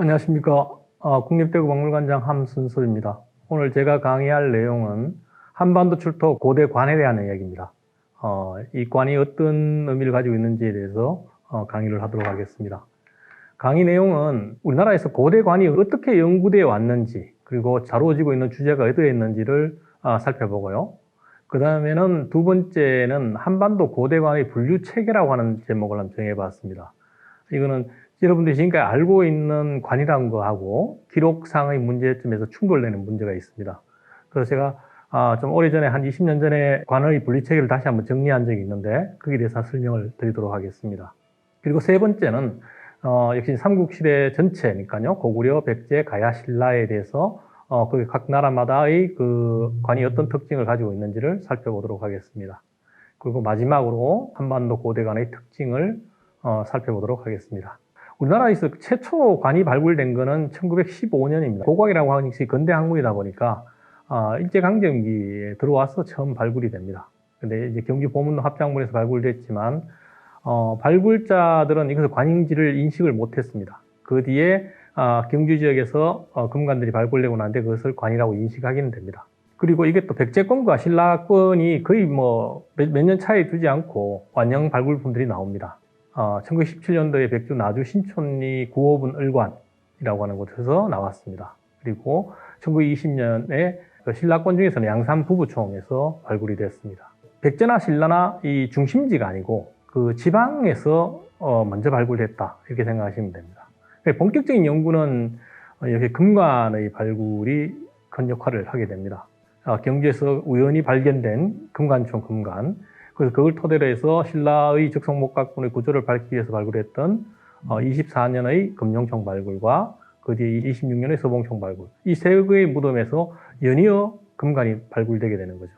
안녕하십니까. 국립대구박물관장 함순솔입니다. 오늘 제가 강의할 내용은 한반도 출토 고대 관에 대한 이야기입니다. 이 관이 어떤 의미를 가지고 있는지에 대해서 강의를 하도록 하겠습니다. 강의 내용은 우리나라에서 고대 관이 어떻게 연구되어 왔는지, 그리고 다루어지고 있는 주제가 어떠했는지를 살펴보고요. 그 다음에는 두 번째는 한반도 고대관의 분류 체계라고 하는 제목을 한번 정해봤습니다. 이거는 여러분들이 지금까지 알고 있는 관이라는 거하고 기록상의 문제점에서 충돌되는 문제가 있습니다. 그래서 제가 좀 오래전에 한 20년 전에 관의 분류 체계를 다시 한번 정리한 적이 있는데 거기에 대해서 설명을 드리도록 하겠습니다. 그리고 세 번째는 역시 삼국시대 전체니까요. 고구려, 백제, 가야, 신라에 대해서 그 각 나라마다의 그 관이 어떤 특징을 가지고 있는지를 살펴보도록 하겠습니다. 그리고 마지막으로 한반도 고대관의 특징을 살펴보도록 하겠습니다. 우리나라에서 최초 관이 발굴된 거는 1915년입니다. 고관이라고 하는 것이 근대 학문이다 보니까 일제강점기에 들어와서 처음 발굴이 됩니다. 근데 이제 경기 보문로 합작물에서 발굴됐지만 발굴자들은 이것을 관인지를 인식을 못했습니다. 그 뒤에 경주 지역에서 금관들이 발굴되고 난데 그것을 관이라고 인식하기는 됩니다. 그리고 이게 또 백제권과 신라권이 거의 몇 년 차이 두지 않고 완형 발굴품들이 나옵니다. 1917년도에 백주 나주 신촌리 구호분 을관이라고 하는 곳에서 나왔습니다. 그리고 1920년에 신라권 중에서는 양산 부부총에서 발굴이 됐습니다. 백제나 신라나 이 중심지가 아니고 그 지방에서 먼저 발굴됐다 이렇게 생각하시면 됩니다. 본격적인 연구는 이렇게 금관의 발굴이 큰 역할을 하게 됩니다. 경주에서 우연히 발견된 금관총 금관, 그래서 그걸 토대로 해서 신라의 적성목각분의 구조를 밝히기 위해서 발굴했던 24년의 금룡총 발굴과 그 뒤에 26년의 서봉총 발굴, 이 세 개의 무덤에서 연이어 금관이 발굴되게 되는 거죠.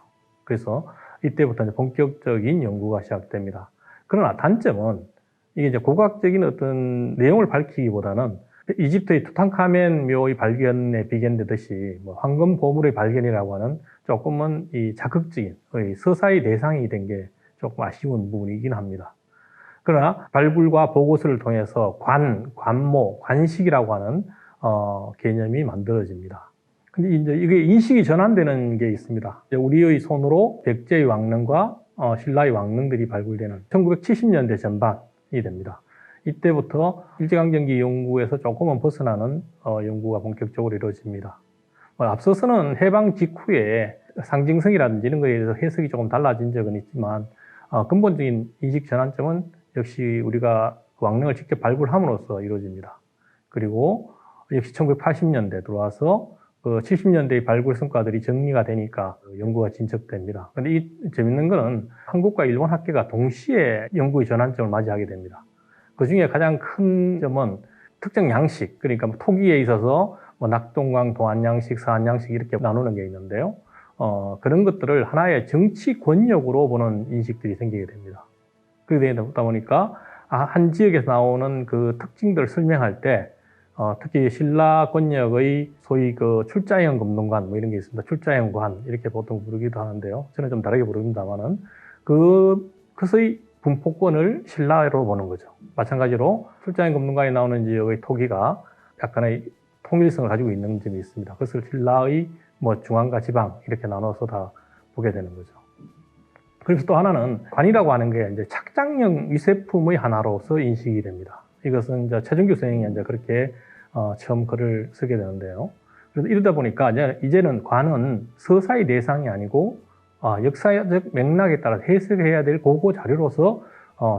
그래서 이때부터 이제 본격적인 연구가 시작됩니다. 그러나 단점은 이게 이제 고고학적인 어떤 내용을 밝히기보다는 이집트의 투탕카멘 묘의 발견에 비견되듯이 황금 보물의 발견이라고 하는 조금은 이 자극적인 서사의 대상이 된 게 조금 아쉬운 부분이긴 합니다. 그러나 발굴과 보고서를 통해서 관모, 관식이라고 하는 개념이 만들어집니다. 근데 이제 이게 인식이 전환되는 게 있습니다. 우리의 손으로 백제의 왕릉과 신라의 왕릉들이 발굴되는 1970년대 전반이 됩니다. 이때부터 일제강점기 연구에서 조금은 벗어나는 연구가 본격적으로 이루어집니다. 앞서서는 해방 직후에 상징성이라든지 이런 거에 대해서 해석이 조금 달라진 적은 있지만 근본적인 인식 전환점은 역시 우리가 왕릉을 직접 발굴함으로써 이루어집니다. 그리고 역시 1980년대 들어와서 70년대의 발굴 성과들이 정리가 되니까 연구가 진척됩니다. 그런데 이 재밌는 거는 한국과 일본 학계가 동시에 연구의 전환점을 맞이하게 됩니다. 그 중에 가장 큰 점은 특정 양식, 그러니까 토기에 있어서 낙동강, 동안양식, 서안양식 이렇게 나누는 게 있는데요. 그런 것들을 하나의 정치 권력으로 보는 인식들이 생기게 됩니다. 그렇게 되다 보니까 한 지역에서 나오는 그 특징들을 설명할 때 특히 신라 권력의 소위 그 출자형 금동관 이런 게 있습니다. 출자형 관 이렇게 보통 부르기도 하는데요. 저는 좀 다르게 부릅니다만은 그것의 분포권을 신라로 보는 거죠. 마찬가지로 출자형 금동관에 나오는 지역의 토기가 약간의 통일성을 가지고 있는 점이 있습니다. 그것을 신라의 중앙과 지방 이렇게 나눠서 다 보게 되는 거죠. 그래서 또 하나는 관이라고 하는 게 이제 착장형 위세품의 하나로서 인식이 됩니다. 이것은 이제 최준규 선생이 이제 그렇게 처음 글을 쓰게 되는데요. 그래서 이러다 보니까 이제는 관은 서사의 대상이 아니고 역사적 맥락에 따라 해석해야 될 고고 자료로서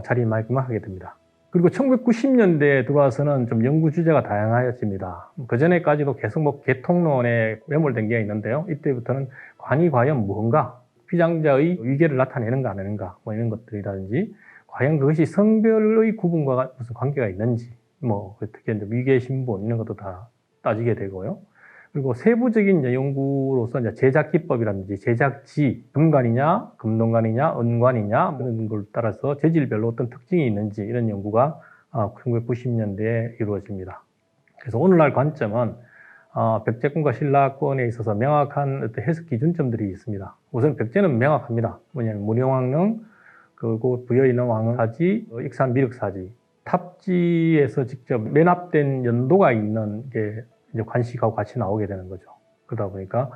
자리매김하게 됩니다. 그리고 1990년대에 들어와서는 좀 연구 주제가 다양해집니다. 그전에까지도 계속 개통론에 매몰된 게 있는데요. 이때부터는 관이 과연 무언가, 피장자의 위계를 나타내는가 안 하는가, 이런 것들이라든지, 과연 그것이 성별의 구분과 무슨 관계가 있는지, 특히 이제 위계 신분, 이런 것도 다 따지게 되고요. 그리고 세부적인 연구로서 이제 제작 기법이라든지 제작지, 금관이냐, 금동관이냐, 은관이냐, 이런 걸 따라서 재질별로 어떤 특징이 있는지 이런 연구가 1990년대에 이루어집니다. 그래서 오늘날 관점은 백제권과 신라권에 있어서 명확한 어떤 해석 기준점들이 있습니다. 우선 백제는 명확합니다. 뭐냐면 문영왕릉, 그리고 부여에 있는 왕릉사지, 익산 미륵사지, 탑지에서 직접 매납된 연도가 있는 게 이제 관식하고 같이 나오게 되는 거죠. 그러다 보니까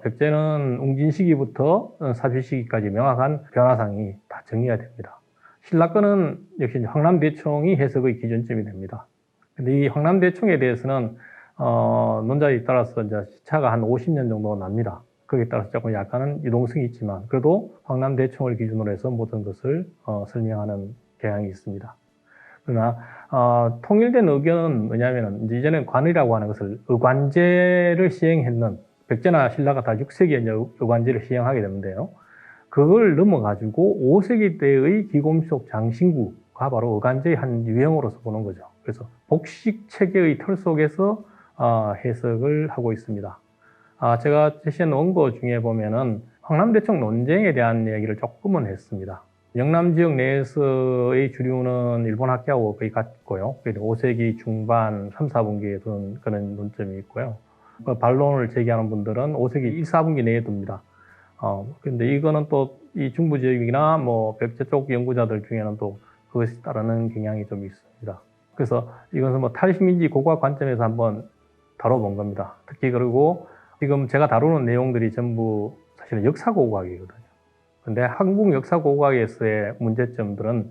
백제는 웅진 시기부터 사실 시기까지 명확한 변화상이 다 정리가 됩니다. 신라 거는 역시 황남대총이 해석의 기준점이 됩니다. 근데 이 황남대총에 대해서는 논자에 따라서 이제 시차가 한 50년 정도 납니다. 거기에 따라서 조금 약간은 유동성이 있지만 그래도 황남대총을 기준으로 해서 모든 것을 설명하는 경향이 있습니다. 그러나 통일된 의견은 뭐냐면은 이제는 관이라고 하는 것을 의관제를 시행했는 백제나 신라가 다 6세기에 이제 의관제를 시행하게 되는데요. 그걸 넘어가지고 5세기 때의 기곰속 장신구가 바로 의관제의 한 유형으로서 보는 거죠. 그래서 복식 체계의 틀 속에서 해석을 하고 있습니다. 제가 제시한 원고 중에 보면은 황남대총 논쟁에 대한 얘기를 조금은 했습니다. 영남 지역 내에서의 주류는 일본 학계하고 거의 같고요. 5세기 중반 3, 4분기에 둔 그런 논점이 있고요. 반론을 제기하는 분들은 5세기 1, 4분기 내에 둡니다. 근데 이거는 또 이 중부 지역이나 뭐 백제 쪽 연구자들 중에는 또 그것이 따르는 경향이 좀 있습니다. 그래서 이것은 뭐 탈식민지 고고학 관점에서 한번 다뤄본 겁니다. 특히 그리고 지금 제가 다루는 내용들이 전부 사실은 역사 고고학이거든요. 근데 한국 역사 고고학에서의 문제점들은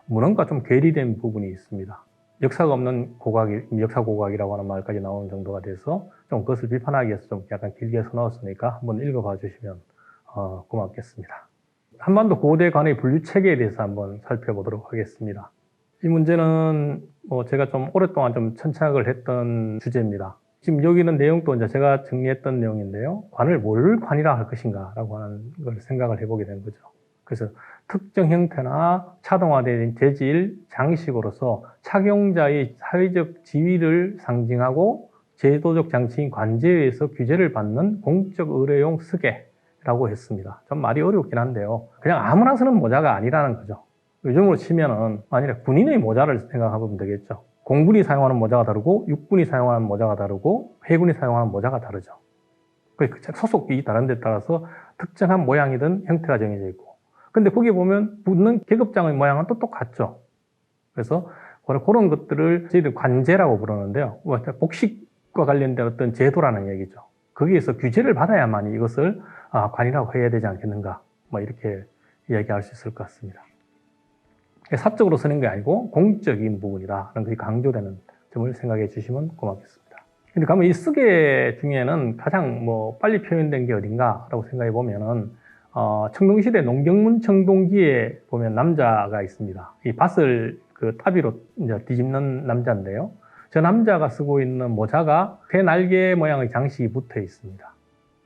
문헌과 좀 괴리된 부분이 있습니다. 역사가 없는 고고학이, 역사 고고학이라고 하는 말까지 나오는 정도가 돼서 좀 그것을 비판하기 위해서 좀 약간 길게 써놓았으니까 한번 읽어봐 주시면 고맙겠습니다. 한반도 고대 관의 분류 체계에 대해서 한번 살펴보도록 하겠습니다. 이 문제는 제가 좀 오랫동안 좀 천착을 했던 주제입니다. 지금 여기 있는 내용도 이제 제가 정리했던 내용인데요. 관을 뭘 관이라 할 것인가 라고 하는 걸 생각을 해보게 된 거죠. 그래서 특정 형태나 차동화된 재질, 장식으로서 착용자의 사회적 지위를 상징하고 제도적 장치인 관제에 의해서 규제를 받는 공적 의뢰용 쓰개라고 했습니다. 좀 말이 어렵긴 한데요. 그냥 아무나 쓰는 모자가 아니라는 거죠. 요즘으로 치면은 만일에 군인의 모자를 생각해보면 되겠죠. 공군이 사용하는 모자가 다르고 육군이 사용하는 모자가 다르고 해군이 사용하는 모자가 다르죠. 소속이 다른 데 따라서 특정한 모양이든 형태가 정해져 있고 근데 거기 보면 붙는 계급장의 모양은 또 똑같죠. 그래서 그런 것들을 저희들 관제라고 부르는데요. 복식과 관련된 어떤 제도라는 얘기죠. 거기에서 규제를 받아야만 이것을 관이라고 해야 되지 않겠는가 뭐 이렇게 이야기할 수 있을 것 같습니다. 사적으로 쓰는 게 아니고 공적인 부분이다라는 것이 강조되는 점을 생각해 주시면 고맙겠습니다. 근데 그러면 이 쓰개 중에는 가장 빨리 표현된 게 어딘가라고 생각해 보면은 청동시대 농경문 청동기에 보면 남자가 있습니다. 이 밭을 그 타비로 이제 뒤집는 남자인데요. 저 남자가 쓰고 있는 모자가 새 날개 모양의 장식이 붙어 있습니다.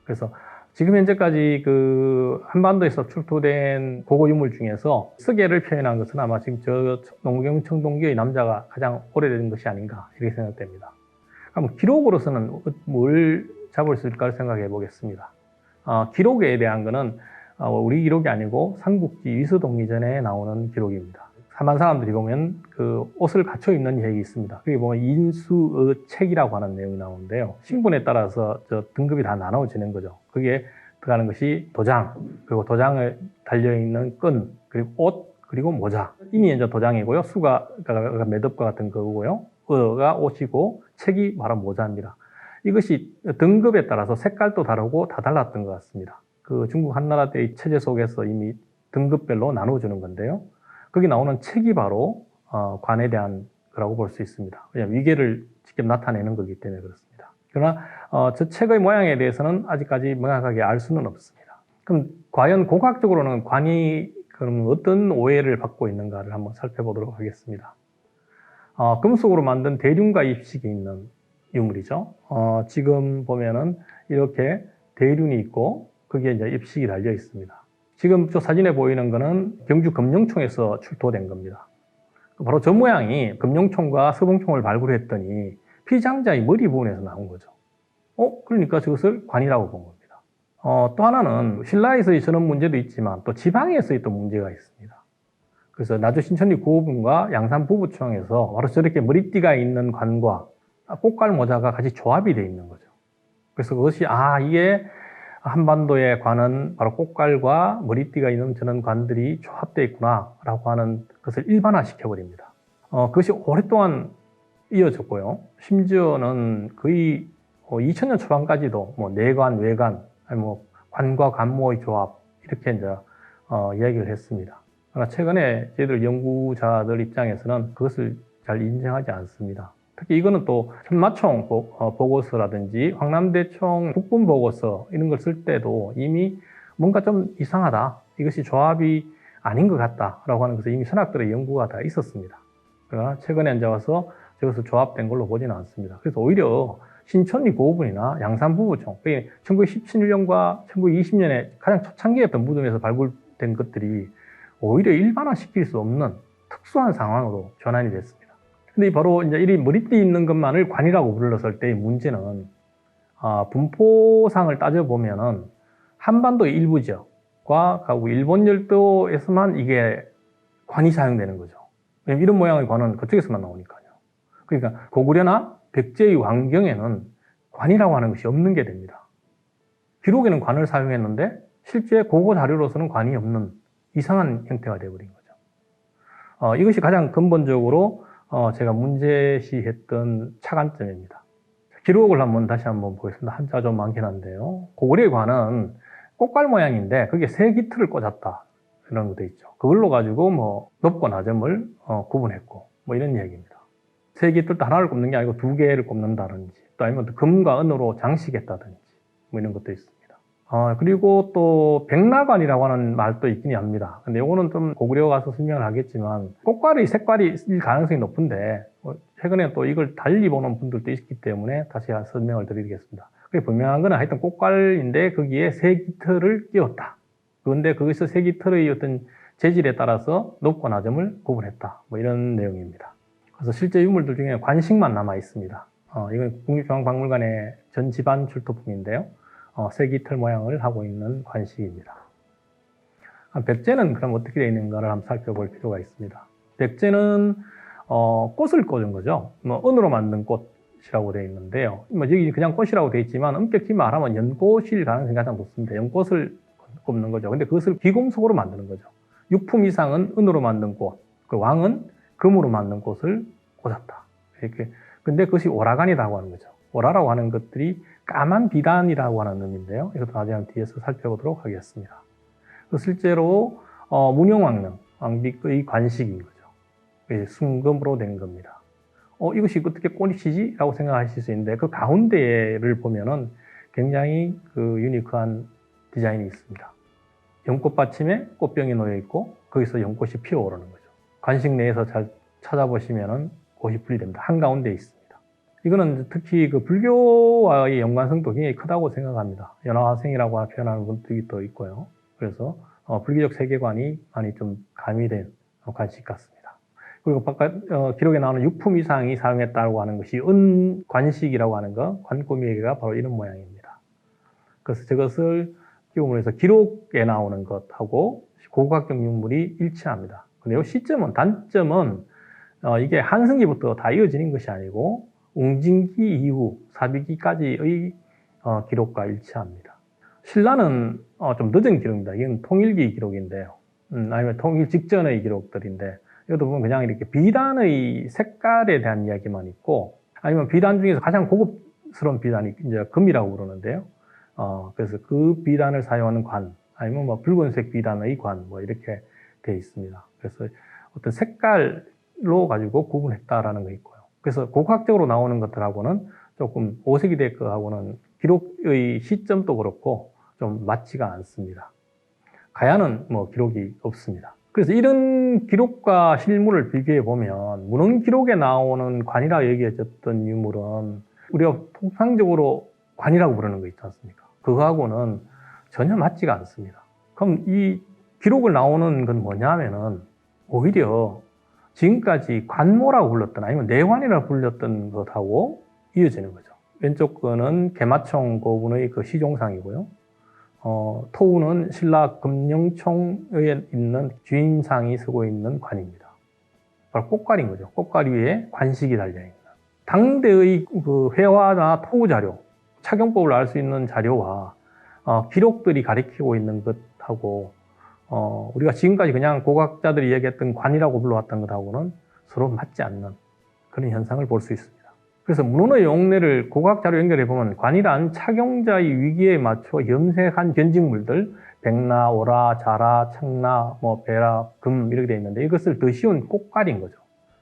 그래서 지금 현재까지 그 한반도에서 출토된 고고 유물 중에서 쓰개를 표현한 것은 아마 지금 저 농경 청동기의 남자가 가장 오래된 것이 아닌가 이렇게 생각됩니다. 그럼 기록으로서는 뭘 잡을 수 있을까 생각해 보겠습니다. 기록에 대한 거는 우리 기록이 아니고 삼국지 위서동리전에 나오는 기록입니다. 사만 사람들이 보면 그 옷을 갖춰 입는 얘기 있습니다. 거기 보면 인수의 책이라고 하는 내용이 나오는데요. 신분에 따라서 저 등급이 다 나눠지는 거죠. 거기에 들어가는 것이 도장, 그리고 도장에 달려있는 끈, 그리고 옷, 그리고 모자. 인이 이제 도장이고요. 수가 매듭과 같은 거고요. 어가 옷이고 책이 바로 모자입니다. 이것이 등급에 따라서 색깔도 다르고 다 달랐던 것 같습니다. 그 중국 한나라 때의 체제 속에서 이미 등급별로 나눠주는 건데요. 거기 나오는 책이 바로 관에 대한 거라고 볼 수 있습니다. 왜냐하면 위계를 직접 나타내는 거기 때문에 그렇습니다. 그러나 저 책의 모양에 대해서는 아직까지 명확하게 알 수는 없습니다. 그럼 과연 고학적으로는 관이 그럼 어떤 오해를 받고 있는가를 한번 살펴보도록 하겠습니다. 금속으로 만든 대륜과 입식이 있는 유물이죠. 지금 보면은 이렇게 대륜이 있고 거기에 이제 입식이 달려 있습니다. 지금 저 사진에 보이는 거는 경주 금룡총에서 출토된 겁니다. 바로 저 모양이 금룡총과 서봉총을 발굴했더니 피장자의 머리 부분에서 나온 거죠. 그러니까 저것을 관이라고 본 겁니다. 또 하나는 신라에서의 저런 문제도 있지만 또 지방에서의 또 문제가 있습니다. 그래서 나주 신천리 구호분과 양산 부부청에서 바로 저렇게 머리띠가 있는 관과 꽃갈 모자가 같이 조합이 되어 있는 거죠. 그래서 그것이 이게 한반도의 관은 바로 꽃갈과 머리띠가 있는 저런 관들이 조합되어 있구나 라고 하는 것을 일반화시켜버립니다. 그것이 오랫동안 이어졌고요. 심지어는 거의 2000년 초반까지도 뭐 내관, 외관, 아니 뭐 관과 관모의 조합 이렇게 이제 이야기를 했습니다. 그러나 최근에 저희들 연구자들 입장에서는 그것을 잘 인정하지 않습니다. 특히 이거는 또 천마총 보고서라든지 황남대총 국분 보고서 이런 걸 쓸 때도 이미 뭔가 좀 이상하다. 이것이 조합이 아닌 것 같다라고 하는 것을 이미 선학들의 연구가 다 있었습니다. 그러나 최근에 이제 와서 저것을 조합된 걸로 보지는 않습니다. 그래서 오히려 신천리 고분이나 양산부부총, 1917년과 1920년에 가장 초창기였던 무덤에서 발굴된 것들이 오히려 일반화시킬 수 없는 특수한 상황으로 전환이 됐습니다. 근데 바로 이제 이 머리띠 있는 것만을 관이라고 불렀을 때의 문제는 분포상을 따져보면은 한반도의 일부 지역과 일본 열도에서만 이게 관이 사용되는 거죠. 왜냐면 이런 모양의 관은 그쪽에서만 나오니까요. 그러니까 고구려나 백제의 왕경에는 관이라고 하는 것이 없는 게 됩니다. 기록에는 관을 사용했는데 실제 고고 자료로서는 관이 없는 이상한 형태가 되어버린 거죠. 이것이 가장 근본적으로 제가 문제시했던 착안점입니다. 기록을 다시 한번 보겠습니다. 한자가 좀 많긴 한데요. 고구려의 관은 꽃갈 모양인데 거기에 세 기틀을 꽂았다. 이런 것도 있죠. 그걸로 가지고 뭐 높고 낮음을 구분했고 뭐 이런 이야기입니다. 세 기틀도 하나를 꼽는 게 아니고 두 개를 꼽는다든지 또 아니면 금과 은으로 장식했다든지 뭐 이런 것도 있습니다. 그리고 또 백라관이라고 하는 말도 있긴 합니다. 근데 이거는 좀 고구려 가서 설명을 하겠지만 꽃갈의 색깔이 일 가능성이 높은데 최근에 또 이걸 달리 보는 분들도 있기 때문에 다시 설명을 드리겠습니다. 그게 분명한 건 하여튼 꽃갈인데 거기에 세 기틀을 끼웠다. 그런데 거기서 세 기틀의 어떤 재질에 따라서 높고 낮음을 구분했다. 뭐 이런 내용입니다. 그래서 실제 유물들 중에 관식만 남아 있습니다. 이건 국립중앙박물관의 전 집안 출토품인데요. 세 기틀 모양을 하고 있는 관식입니다. 백제는 그럼 어떻게 되어 있는가를 한번 살펴볼 필요가 있습니다. 백제는 꽃을 꽂은 거죠. 뭐 은으로 만든 꽃이라고 되어 있는데요. 뭐 여기 그냥 꽃이라고 되어 있지만 엄격히 말하면 연꽃일 가능성이 가장 높습니다. 연꽃을 꼽는 거죠. 근데 그것을 비금속으로 만드는 거죠. 6품 이상은 은으로 만든 꽃, 그 왕은 금으로 만든 꽃을 꽂았다. 이렇게. 근데 그것이 오라간이라고 하는 거죠. 오라라고 하는 것들이 까만 비단이라고 하는 의미인데요. 이것도 나중에 뒤에서 살펴보도록 하겠습니다. 실제로 문영왕릉, 왕비의 관식인 거죠. 순금으로 된 겁니다. 이것이 어떻게 꽃이지? 라고 생각하실 수 있는데 그 가운데를 보면은 굉장히 유니크한 디자인이 있습니다. 연꽃 받침에 꽃병이 놓여 있고 거기서 연꽃이 피어오르는 거죠. 관식 내에서 잘 찾아보시면은 꽃이 분리됩니다. 한가운데에 있습니다. 이거는 특히 불교와의 연관성도 굉장히 크다고 생각합니다. 연화생이라고 표현하는 분들이 또 있고요. 그래서 불교적 세계관이 많이 좀 가미된 관식 같습니다. 그리고 기록에 나오는 6품 이상이 사용했다고 하는 것이 은관식이라고 하는 것, 관꼬미가 바로 이런 모양입니다. 그래서 저것을 기록물에서 기록에 나오는 것하고 고고학적 유물이 일치합니다. 근데 이 시점은, 단점은 이게 한승기부터 다 이어지는 것이 아니고 웅진기 이후 사비기까지의 기록과 일치합니다. 신라는 좀 늦은 기록입니다. 이건 통일기 기록인데요. 아니면 통일 직전의 기록들인데 이것도 보면 그냥 이렇게 비단의 색깔에 대한 이야기만 있고 아니면 비단 중에서 가장 고급스러운 비단이 이제 금이라고 부르는데요. 그래서 그 비단을 사용하는 관 아니면 뭐 붉은색 비단의 관 뭐 이렇게 되어 있습니다. 그래서 어떤 색깔로 가지고 구분했다라는 거 있고요. 그래서 고고학적으로 나오는 것들하고는 조금 오색이 될 거하고는 기록의 시점도 그렇고 좀 맞지가 않습니다. 가야는 뭐 기록이 없습니다. 그래서 이런 기록과 실물을 비교해 보면 문헌 기록에 나오는 관이라 얘기해줬던 유물은 우리가 통상적으로 관이라고 부르는 거 있지 않습니까? 그거하고는 전혀 맞지가 않습니다. 그럼 이 기록을 나오는 건 뭐냐면은 오히려 지금까지 관모라고 불렀던 아니면 내관이라고 불렸던 것하고 이어지는 거죠. 왼쪽 거는 개마총 고분의 그 시종상이고요. 토우는 신라 금령총에 있는 주인상이 쓰고 있는 관입니다. 바로 꽃갈인 거죠. 꽃갈 위에 관식이 달려있는. 당대의 그 회화나 토우 자료, 착용법을 알 수 있는 자료와 기록들이 가리키고 있는 것하고 우리가 지금까지 그냥 고고학자들이 얘기했던 관이라고 불러왔던 것하고는 서로 맞지 않는 그런 현상을 볼 수 있습니다. 그래서 문헌의 용례를 고고학자로 연결해 보면 관이란 착용자의 위기에 맞춰 염색한 견직물들, 백라, 오라, 자라, 청라, 배라, 금 이렇게 되어 있는데 이것을 더 쉬운 꽃갈인 거죠.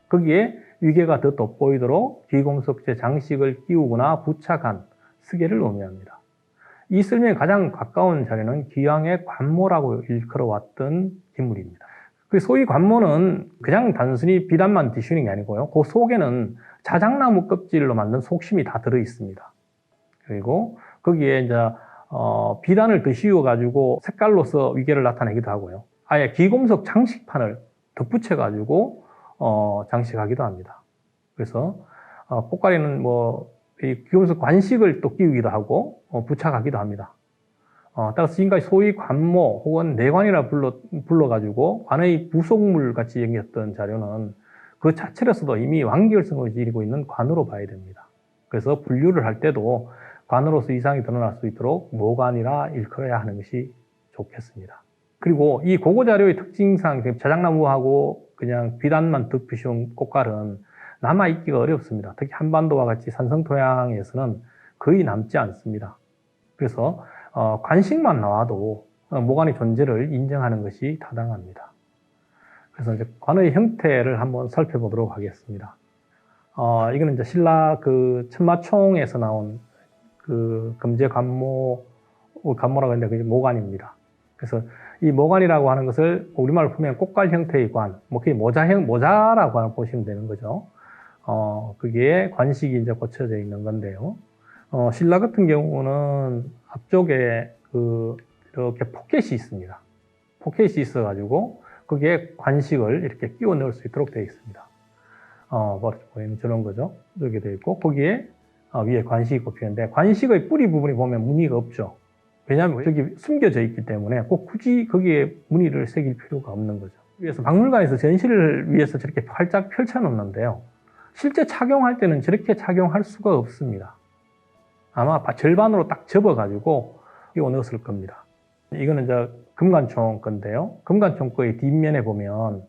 거기에 위계가 더 돋보이도록 귀금속재 장식을 끼우거나 부착한 스계를 의미합니다. 이 설명에 가장 가까운 자료는 기왕의 관모라고 일컬어왔던 기물입니다. 소위 관모는 그냥 단순히 비단만 뒤쉬는 게 아니고요. 그 속에는 자작나무 껍질로 만든 속심이 다 들어 있습니다. 그리고 거기에 이제 비단을 더 씌워가지고 색깔로서 위계를 나타내기도 하고요. 아예 기금속 장식판을 덧붙여가지고 장식하기도 합니다. 그래서 꽃가리는 이 기금속 관식을 또 끼우기도 하고 부착하기도 합니다. 따라서 지금까지 소위 관모 혹은 내관이라 불러가지고 관의 부속물 같이 여겼던 자료는 그 자체로서도 이미 완결성을 지니고 있는 관으로 봐야 됩니다. 그래서 분류를 할 때도 관으로서 이상이 드러날 수 있도록 모관이라 일컬어야 하는 것이 좋겠습니다. 그리고 이 고고 자료의 특징상 자작나무하고 그냥 비단만 덮으신 꽃갈은 남아있기가 어렵습니다. 특히 한반도와 같이 산성토양에서는 거의 남지 않습니다. 그래서 관식만 나와도 모관의 존재를 인정하는 것이 타당합니다. 그래서 이제 관의 형태를 한번 살펴보도록 하겠습니다. 이거는 이제 신라 천마총에서 나온 금제 관모라고 하는데 그게 모관입니다. 그래서 이 모관이라고 하는 것을 우리말로 보면 꽃갈 형태의 관, 그게 모자라고 보시면 되는 거죠. 그게 관식이 이제 꽂혀져 있는 건데요. 신라 같은 경우는 앞쪽에 이렇게 포켓이 있습니다. 포켓이 있어가지고 거기에 관식을 이렇게 끼워 넣을 수 있도록 되어 있습니다. 보이는 저런 거죠. 이렇게 되어 있고 거기에 위에 관식이 꼽히는데 관식의 뿌리 부분에 보면 무늬가 없죠. 왜냐하면 저기 숨겨져 있기 때문에 꼭 굳이 거기에 무늬를 새길 필요가 없는 거죠. 그래서 박물관에서 전시를 위해서 저렇게 활짝 펼쳐 놓는데요. 실제 착용할 때는 저렇게 착용할 수가 없습니다. 아마 절반으로 딱 접어가지고 끼워 넣었을 겁니다. 이거는 이제 금관총 건데요. 금관총 거의 뒷면에 보면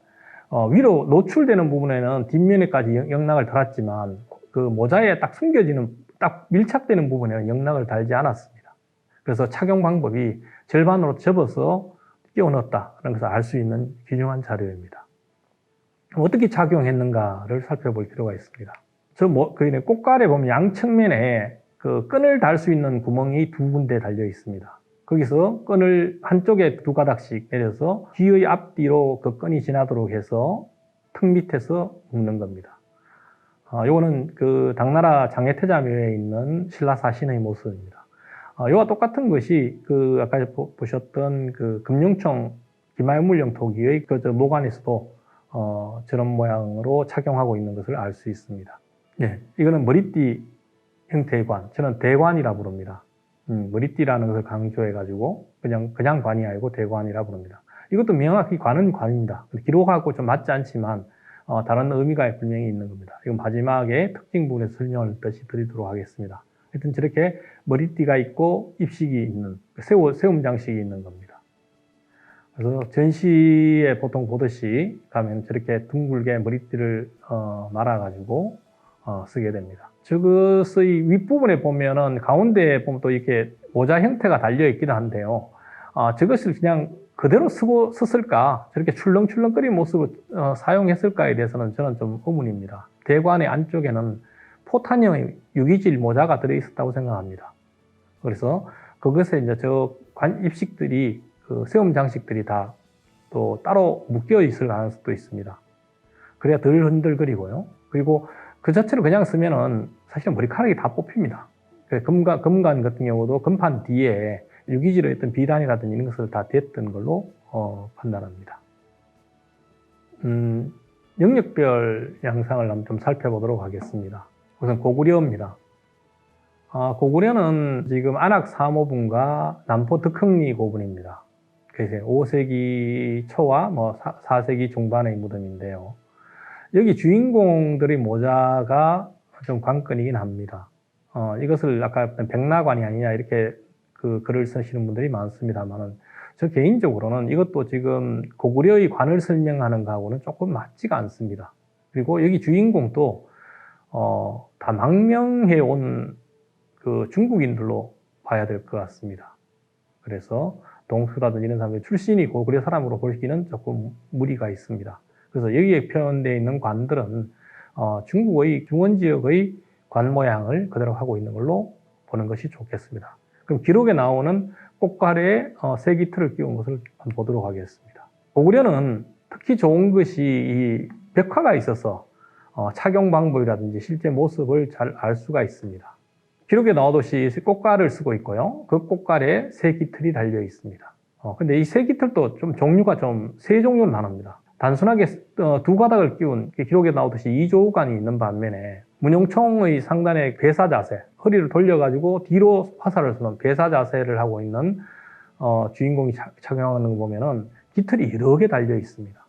위로 노출되는 부분에는 뒷면에까지 영락을 달았지만 그 모자에 딱 숨겨지는 딱 밀착되는 부분에는 영락을 달지 않았습니다. 그래서 착용 방법이 절반으로 접어서 끼워 넣었다는 것을 알 수 있는 귀중한 자료입니다. 어떻게 착용했는가를 살펴볼 필요가 있습니다. 꽃갈에 보면 양측면에 끈을 달 수 있는 구멍이 두 군데 달려 있습니다. 거기서 끈을 한쪽에 두 가닥씩 내려서 귀의 앞뒤로 그 끈이 지나도록 해서 턱 밑에서 묶는 겁니다. 요거는 당나라 장해태자묘에 있는 신라 사신의 모습입니다. 이와 똑같은 것이 아까 보셨던 금융총 기마유물령 토기의 모관에서도 저런 모양으로 착용하고 있는 것을 알 수 있습니다. 예, 이거는 머리띠 형태의 관, 저는 대관이라 부릅니다. 머리띠라는 것을 강조해가지고 그냥 관이 아니고 대관이라 부릅니다. 이것도 명확히 관은 관입니다. 기록하고 좀 맞지 않지만 다른 의미가 분명히 있는 겁니다. 이건 마지막에 특징 부분에서 설명을 다시 드리도록 하겠습니다. 하여튼 저렇게 머리띠가 있고 입식이 있는 세움 장식이 있는 겁니다. 그래서 전시에 보통 보듯이 가면 저렇게 둥글게 머리띠를 말아가지고 쓰게 됩니다. 저것의 윗부분에 보면은 가운데에 보면 또 이렇게 모자 형태가 달려 있기도 한데요. 저것을 그냥 그대로 썼을까, 저렇게 출렁출렁거리는 모습을 사용했을까에 대해서는 저는 좀 의문입니다. 대관의 안쪽에는 포탄형 유기질 모자가 들어있었다고 생각합니다. 그래서 그것에 이제 저 입식들이 세움 장식들이 다 또 따로 묶여 있을 가능성도 있습니다. 그래야 덜 흔들거리고요. 그리고 그 자체로 그냥 쓰면은 사실은 머리카락이 다 뽑힙니다. 금관 같은 경우도 금판 뒤에 유기질로 했던 비단이라든지 이런 것을 다 댔던 걸로 판단합니다. 영역별 양상을 한번 좀 살펴보도록 하겠습니다. 우선 고구려입니다. 고구려는 지금 안악 사모분과 남포 덕흥리 고분입니다. 그래서 5세기 초와 4세기 중반의 무덤인데요. 여기 주인공들의 모자가 좀 관건이긴 합니다. 이것을 아까 백라관이 아니냐 이렇게 글을 쓰시는 분들이 많습니다만은 저 개인적으로는 이것도 지금 고구려의 관을 설명하는 거하고는 조금 맞지가 않습니다. 그리고 여기 주인공도 다 망명해 온 그 중국인들로 봐야 될 것 같습니다. 그래서 동수라든지 이런 사람들 출신이 고구려 사람으로 보기는 조금 무리가 있습니다. 그래서 여기에 표현되어 있는 관들은 중국의 중원 지역의 관 모양을 그대로 하고 있는 걸로 보는 것이 좋겠습니다. 그럼 기록에 나오는 꽃가래에 세기틀을 끼운 것을 한번 보도록 하겠습니다. 고구려는 특히 좋은 것이 이 벽화가 있어서 착용 방법이라든지 실제 모습을 잘 알 수가 있습니다. 기록에 나오듯이 꽃가를 쓰고 있고요. 그 꽃가래에 세기틀이 달려 있습니다. 근데 이 세기틀도 좀 종류가 좀 세 종류로 나눕니다. 단순하게 두 가닥을 끼운 기록에 나오듯이 이조관이 있는 반면에 문용총의 상단에 괴사 자세, 허리를 돌려가지고 뒤로 화살을 쏘는 괴사 자세를 하고 있는 주인공이 착용하는 거 보면은 깃털이 여러 개 달려 있습니다.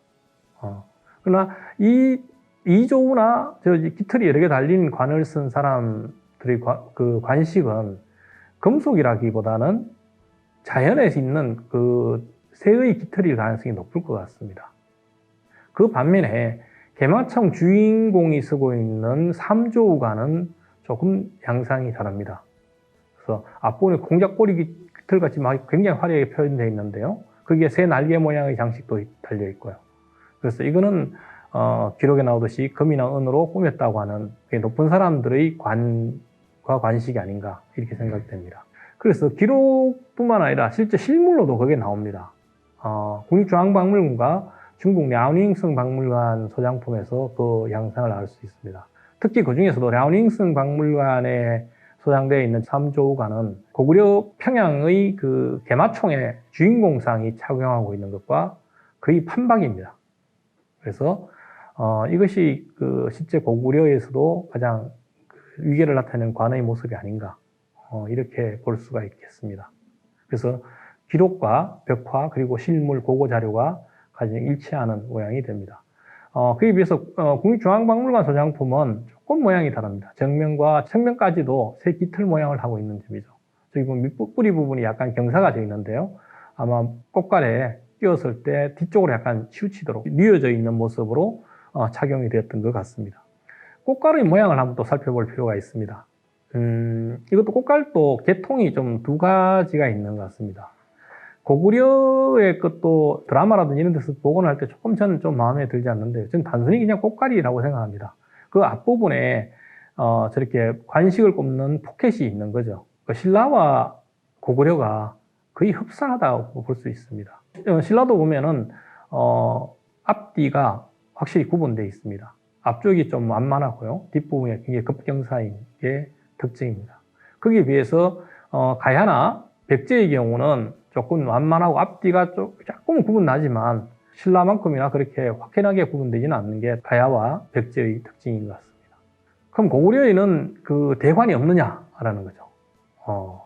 그러나 이 이조우나 깃털이 여러 개 달린 관을 쓴 사람들의 그 관식은 금속이라기보다는 자연에 있는 그 새의 깃털일 가능성이 높을 것 같습니다. 그 반면에 개마청 주인공이 쓰고 있는 삼조우관은 조금 양상이 다릅니다. 그래서 앞부분에 공작꼬리 깃털같이 막 굉장히 화려하게 표현되어 있는데요. 거기에 새 날개 모양의 장식도 달려 있고요. 그래서 이거는 기록에 나오듯이 금이나 은으로 꾸몄다고 하는 높은 사람들의 관과 관식이 아닌가 이렇게 생각됩니다. 그래서 기록뿐만 아니라 실제 실물로도 그게 나옵니다. 국립중앙박물관과 중국 랴오닝성 박물관 소장품에서 그 양상을 알 수 있습니다. 특히 그 중에서도 랴오닝성 박물관에 소장되어 있는 삼조우관은 고구려 평양의 그 개마총의 주인공상이 착용하고 있는 것과 거의 판박입니다. 그래서 이것이 그 실제 고구려에서도 가장 위계를 나타내는 관의 모습이 아닌가 이렇게 볼 수가 있겠습니다. 그래서 기록과 벽화 그리고 실물 고고 자료가 가장 일치하는 모양이 됩니다. 그에 비해서 국립중앙박물관 소장품은 조금 모양이 다릅니다. 정면과侧면까지도 새 깃털 모양을 하고 있는 점이죠. 저기 보면 밑뿌리 부분이 약간 경사가 되어 있는데요. 아마 꽃갈에 끼웠을 때 뒤쪽으로 약간 치우치도록 뉘어져 있는 모습으로 착용이 되었던 것 같습니다. 꽃갈의 모양을 한번 또 살펴볼 필요가 있습니다. 이것도 꽃갈도 계통이 좀 두 가지가 있는 것 같습니다. 고구려의 것도 드라마라든지 이런 데서 복원할 때 조금 저는 좀 마음에 들지 않는데 저는 단순히 그냥 꽃갈이라고 생각합니다. 그 앞부분에 저렇게 관식을 꼽는 포켓이 있는 거죠. 그 신라와 고구려가 거의 흡사하다고 볼 수 있습니다. 신라도 보면은 앞뒤가 확실히 구분되어 있습니다. 앞쪽이 좀 완만하고요. 뒷부분이 굉장히 급경사인 게 특징입니다. 거기에 비해서 가야나 백제의 경우는 조금 완만하고 앞뒤가 조금 구분나지만 신라만큼이나 그렇게 확연하게 구분되지는 않는 게 가야와 백제의 특징인 것 같습니다. 그럼 고구려에는 그 대관이 없느냐라는 거죠.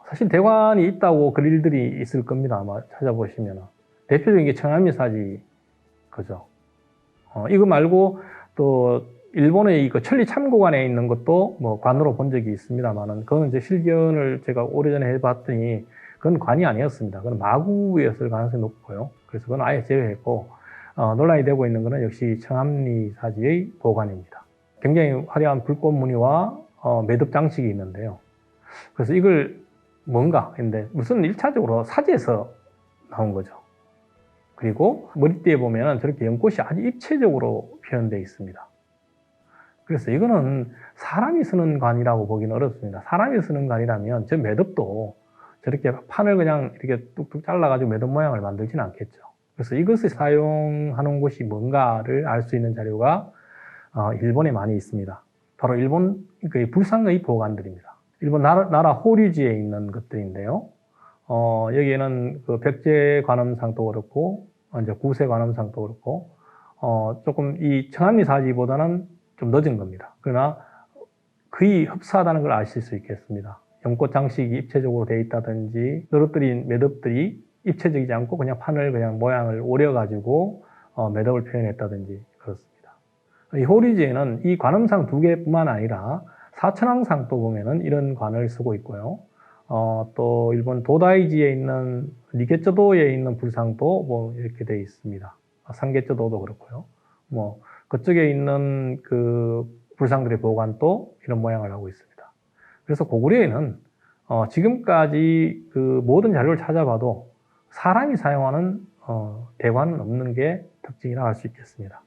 사실 대관이 있다고 글 일들이 있을 겁니다. 아마 찾아보시면 대표적인 게 청암리사지 그죠. 이거 말고 또 일본의 그 천리 참고관에 있는 것도 뭐 관으로 본 적이 있습니다만은 그거는 이제 실견을 제가 오래전에 해봤더니 그건 관이 아니었습니다. 그건 마구였을 가능성이 높고요. 그래서 그건 아예 제외했고 논란이 되고 있는 것은 역시 청암리사지의 보관입니다. 굉장히 화려한 불꽃 무늬와 매듭 장식이 있는데요. 그래서 이걸 뭔가 했는데 무슨 1차적으로 사지에서 나온 거죠. 그리고 머리띠에 보면 저렇게 연꽃이 아주 입체적으로 표현되어 있습니다. 그래서 이거는 사람이 쓰는 관이라고 보기는 어렵습니다. 사람이 쓰는 관이라면 저 매듭도 저렇게 판을 그냥 이렇게 뚝뚝 잘라가지고 매듭 모양을 만들지는 않겠죠. 그래서 이것을 사용하는 곳이 뭔가를 알 수 있는 자료가 일본에 많이 있습니다. 바로 일본 그 불상의 보관들입니다. 일본 나라 호류지에 있는 것들인데요. 여기에는 그 백제 관음상도 그렇고 이제 구세 관음상도 그렇고 조금 이 청암리 사지보다는 좀 늦은 겁니다. 그러나 거의 흡사하다는 걸 아실 수 있겠습니다. 연꽃 장식이 입체적으로 되어 있다든지 늘어뜨린 매듭들이 입체적이지 않고 그냥 판을 그냥 모양을 오려가지고 매듭을 표현했다든지 그렇습니다. 이 호리지에는 이 관음상 두 개뿐만 아니라 사천왕상도 보면은 이런 관을 쓰고 있고요. 또 일본 도다이지에 있는 니게쩌도에 있는 불상도 뭐 이렇게 되어 있습니다. 상게쩌도도 그렇고요. 뭐 그쪽에 있는 그 불상들의 보관도 이런 모양을 하고 있습니다. 그래서 고구려에는 지금까지 그 모든 자료를 찾아봐도 사람이 사용하는 대관은 없는 게 특징이라 할 수 있겠습니다.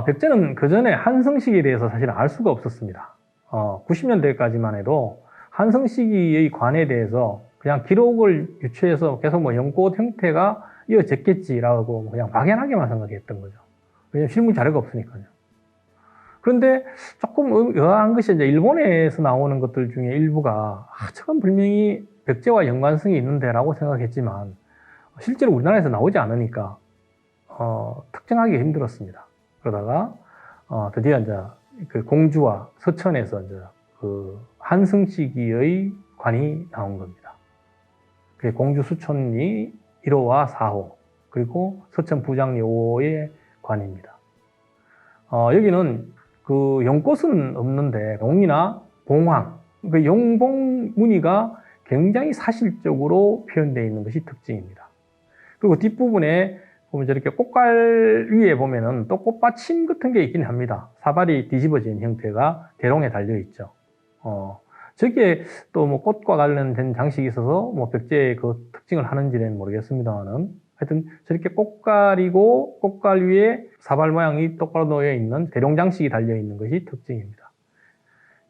백제는 그 전에 한성시기에 대해서 사실 알 수가 없었습니다. 90년대까지만 해도 한성시기의 관에 대해서 그냥 기록을 유추해서 계속 뭐 연꽃 형태가 이어졌겠지라고 그냥 막연하게만 생각했던 거죠. 왜냐하면 실물 자료가 없으니까요. 그런데 조금 의아한 것이 이제 일본에서 나오는 것들 중에 일부가 저건 분명히 백제와 연관성이 있는데라고 생각했지만 실제로 우리나라에서 나오지 않으니까 특정하기 힘들었습니다. 그러다가 드디어 이제 그 공주와 서천에서 이제 그 한성 시기의 관이 나온 겁니다. 그 공주 수천리 1호와 4호 그리고 서천 부장리 5호의 관입니다. 여기는 그 연꽃은 없는데 용이나 봉황, 그 용봉 무늬가 굉장히 사실적으로 표현되어 있는 것이 특징입니다. 그리고 뒷부분에 보면 저렇게 꽃갈 위에 보면은 또 꽃받침 같은 게 있긴 합니다. 사발이 뒤집어진 형태가 대롱에 달려 있죠. 저기에 또 뭐 꽃과 관련된 장식이 있어서 뭐 백제의 그 특징을 하는지는 모르겠습니다만은 하여튼 저렇게 꽃갈이고 꽃갈 위에 사발 모양이 똑바로 놓여 있는 대롱 장식이 달려 있는 것이 특징입니다.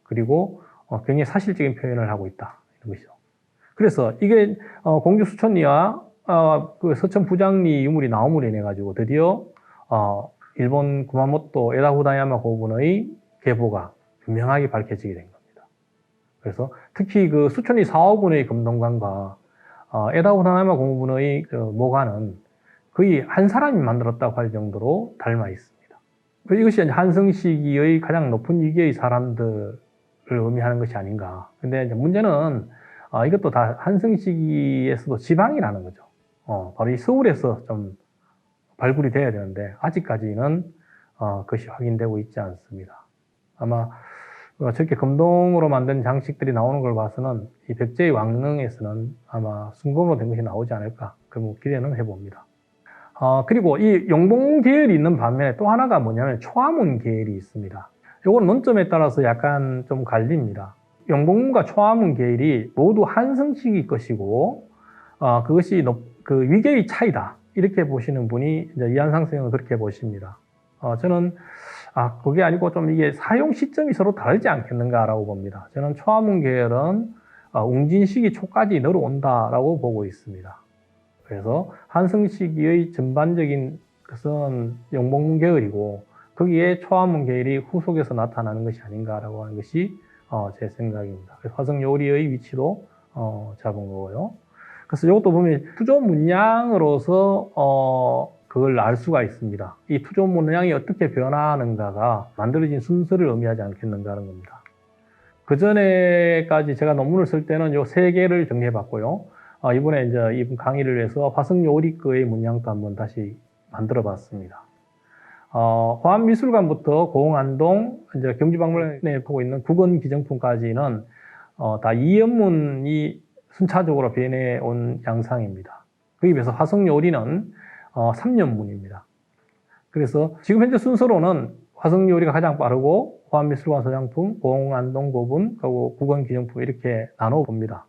그리고 굉장히 사실적인 표현을 하고 있다 이런 것이죠. 그래서 이게 공주 수천리와 그 서천 부장리 유물이 나옴으로 인해 가지고 드디어 일본 구마모토 에다후다야마 고분의 계보가 분명하게 밝혀지게 된 겁니다. 그래서 특히 그 수천리 4호분의 금동관과 에다후다야마 고분의 그 모관은 거의 한 사람이 만들었다고 할 정도로 닮아 있습니다. 이것이 한성 시기의 가장 높은 위계의 사람들을 의미하는 것이 아닌가. 근데 이제 문제는 이것도 다 한성 시기에서도 지방이라는 거죠. 바로 이 서울에서 좀 발굴이 돼야 되는데 아직까지는 그것이 확인되고 있지 않습니다. 아마 저렇게 금동으로 만든 장식들이 나오는 걸 봐서는 이 백제의 왕릉에서는 아마 순금으로 된 것이 나오지 않을까 그런 기대는 해봅니다. 그리고 이 용봉문 계열이 있는 반면에 또 하나가 뭐냐면 초화문 계열이 있습니다. 이건 논점에 따라서 약간 좀 갈립니다. 용봉문과 초화문 계열이 모두 한성시기 것이고 그것이 그 위계의 차이다 이렇게 보시는 분이 이제 이한상 선생은 그렇게 보십니다. 저는 그게 아니고 좀 이게 사용 시점이 서로 다르지 않겠는가라고 봅니다. 저는 초화문 계열은 웅진 시기 초까지 내려온다라고 보고 있습니다. 그래서 한성 시기의 전반적인 것은 용봉문 계열이고 거기에 초화문 계열이 후속에서 나타나는 것이 아닌가라고 하는 것이 제 생각입니다. 그래서 화성 요리의 위치도 잡은 거고요. 그래서 이것도 보면 투조 문양으로서 그걸 알 수가 있습니다. 이 투조 문양이 어떻게 변화하는가가 만들어진 순서를 의미하지 않겠는가 하는 겁니다. 그 전에까지 제가 논문을 쓸 때는 요 세 개를 정리해 봤고요. 이번에 이제 이번 강의를 위해서 화성 요리거의 문양도 한번 다시 만들어 봤습니다. 화암미술관부터 고흥안동, 이제 경주박물관에 보고 있는 국원 기정품까지는 다 이연문이 순차적으로 변해 온 양상입니다. 그에 비해서 화성 요리는 3년문입니다. 그래서 지금 현재 순서로는 화성 요리가 가장 빠르고 화암미술관 소장품, 고흥안동 고분, 그리고 국원 기정품 이렇게 나눠 봅니다.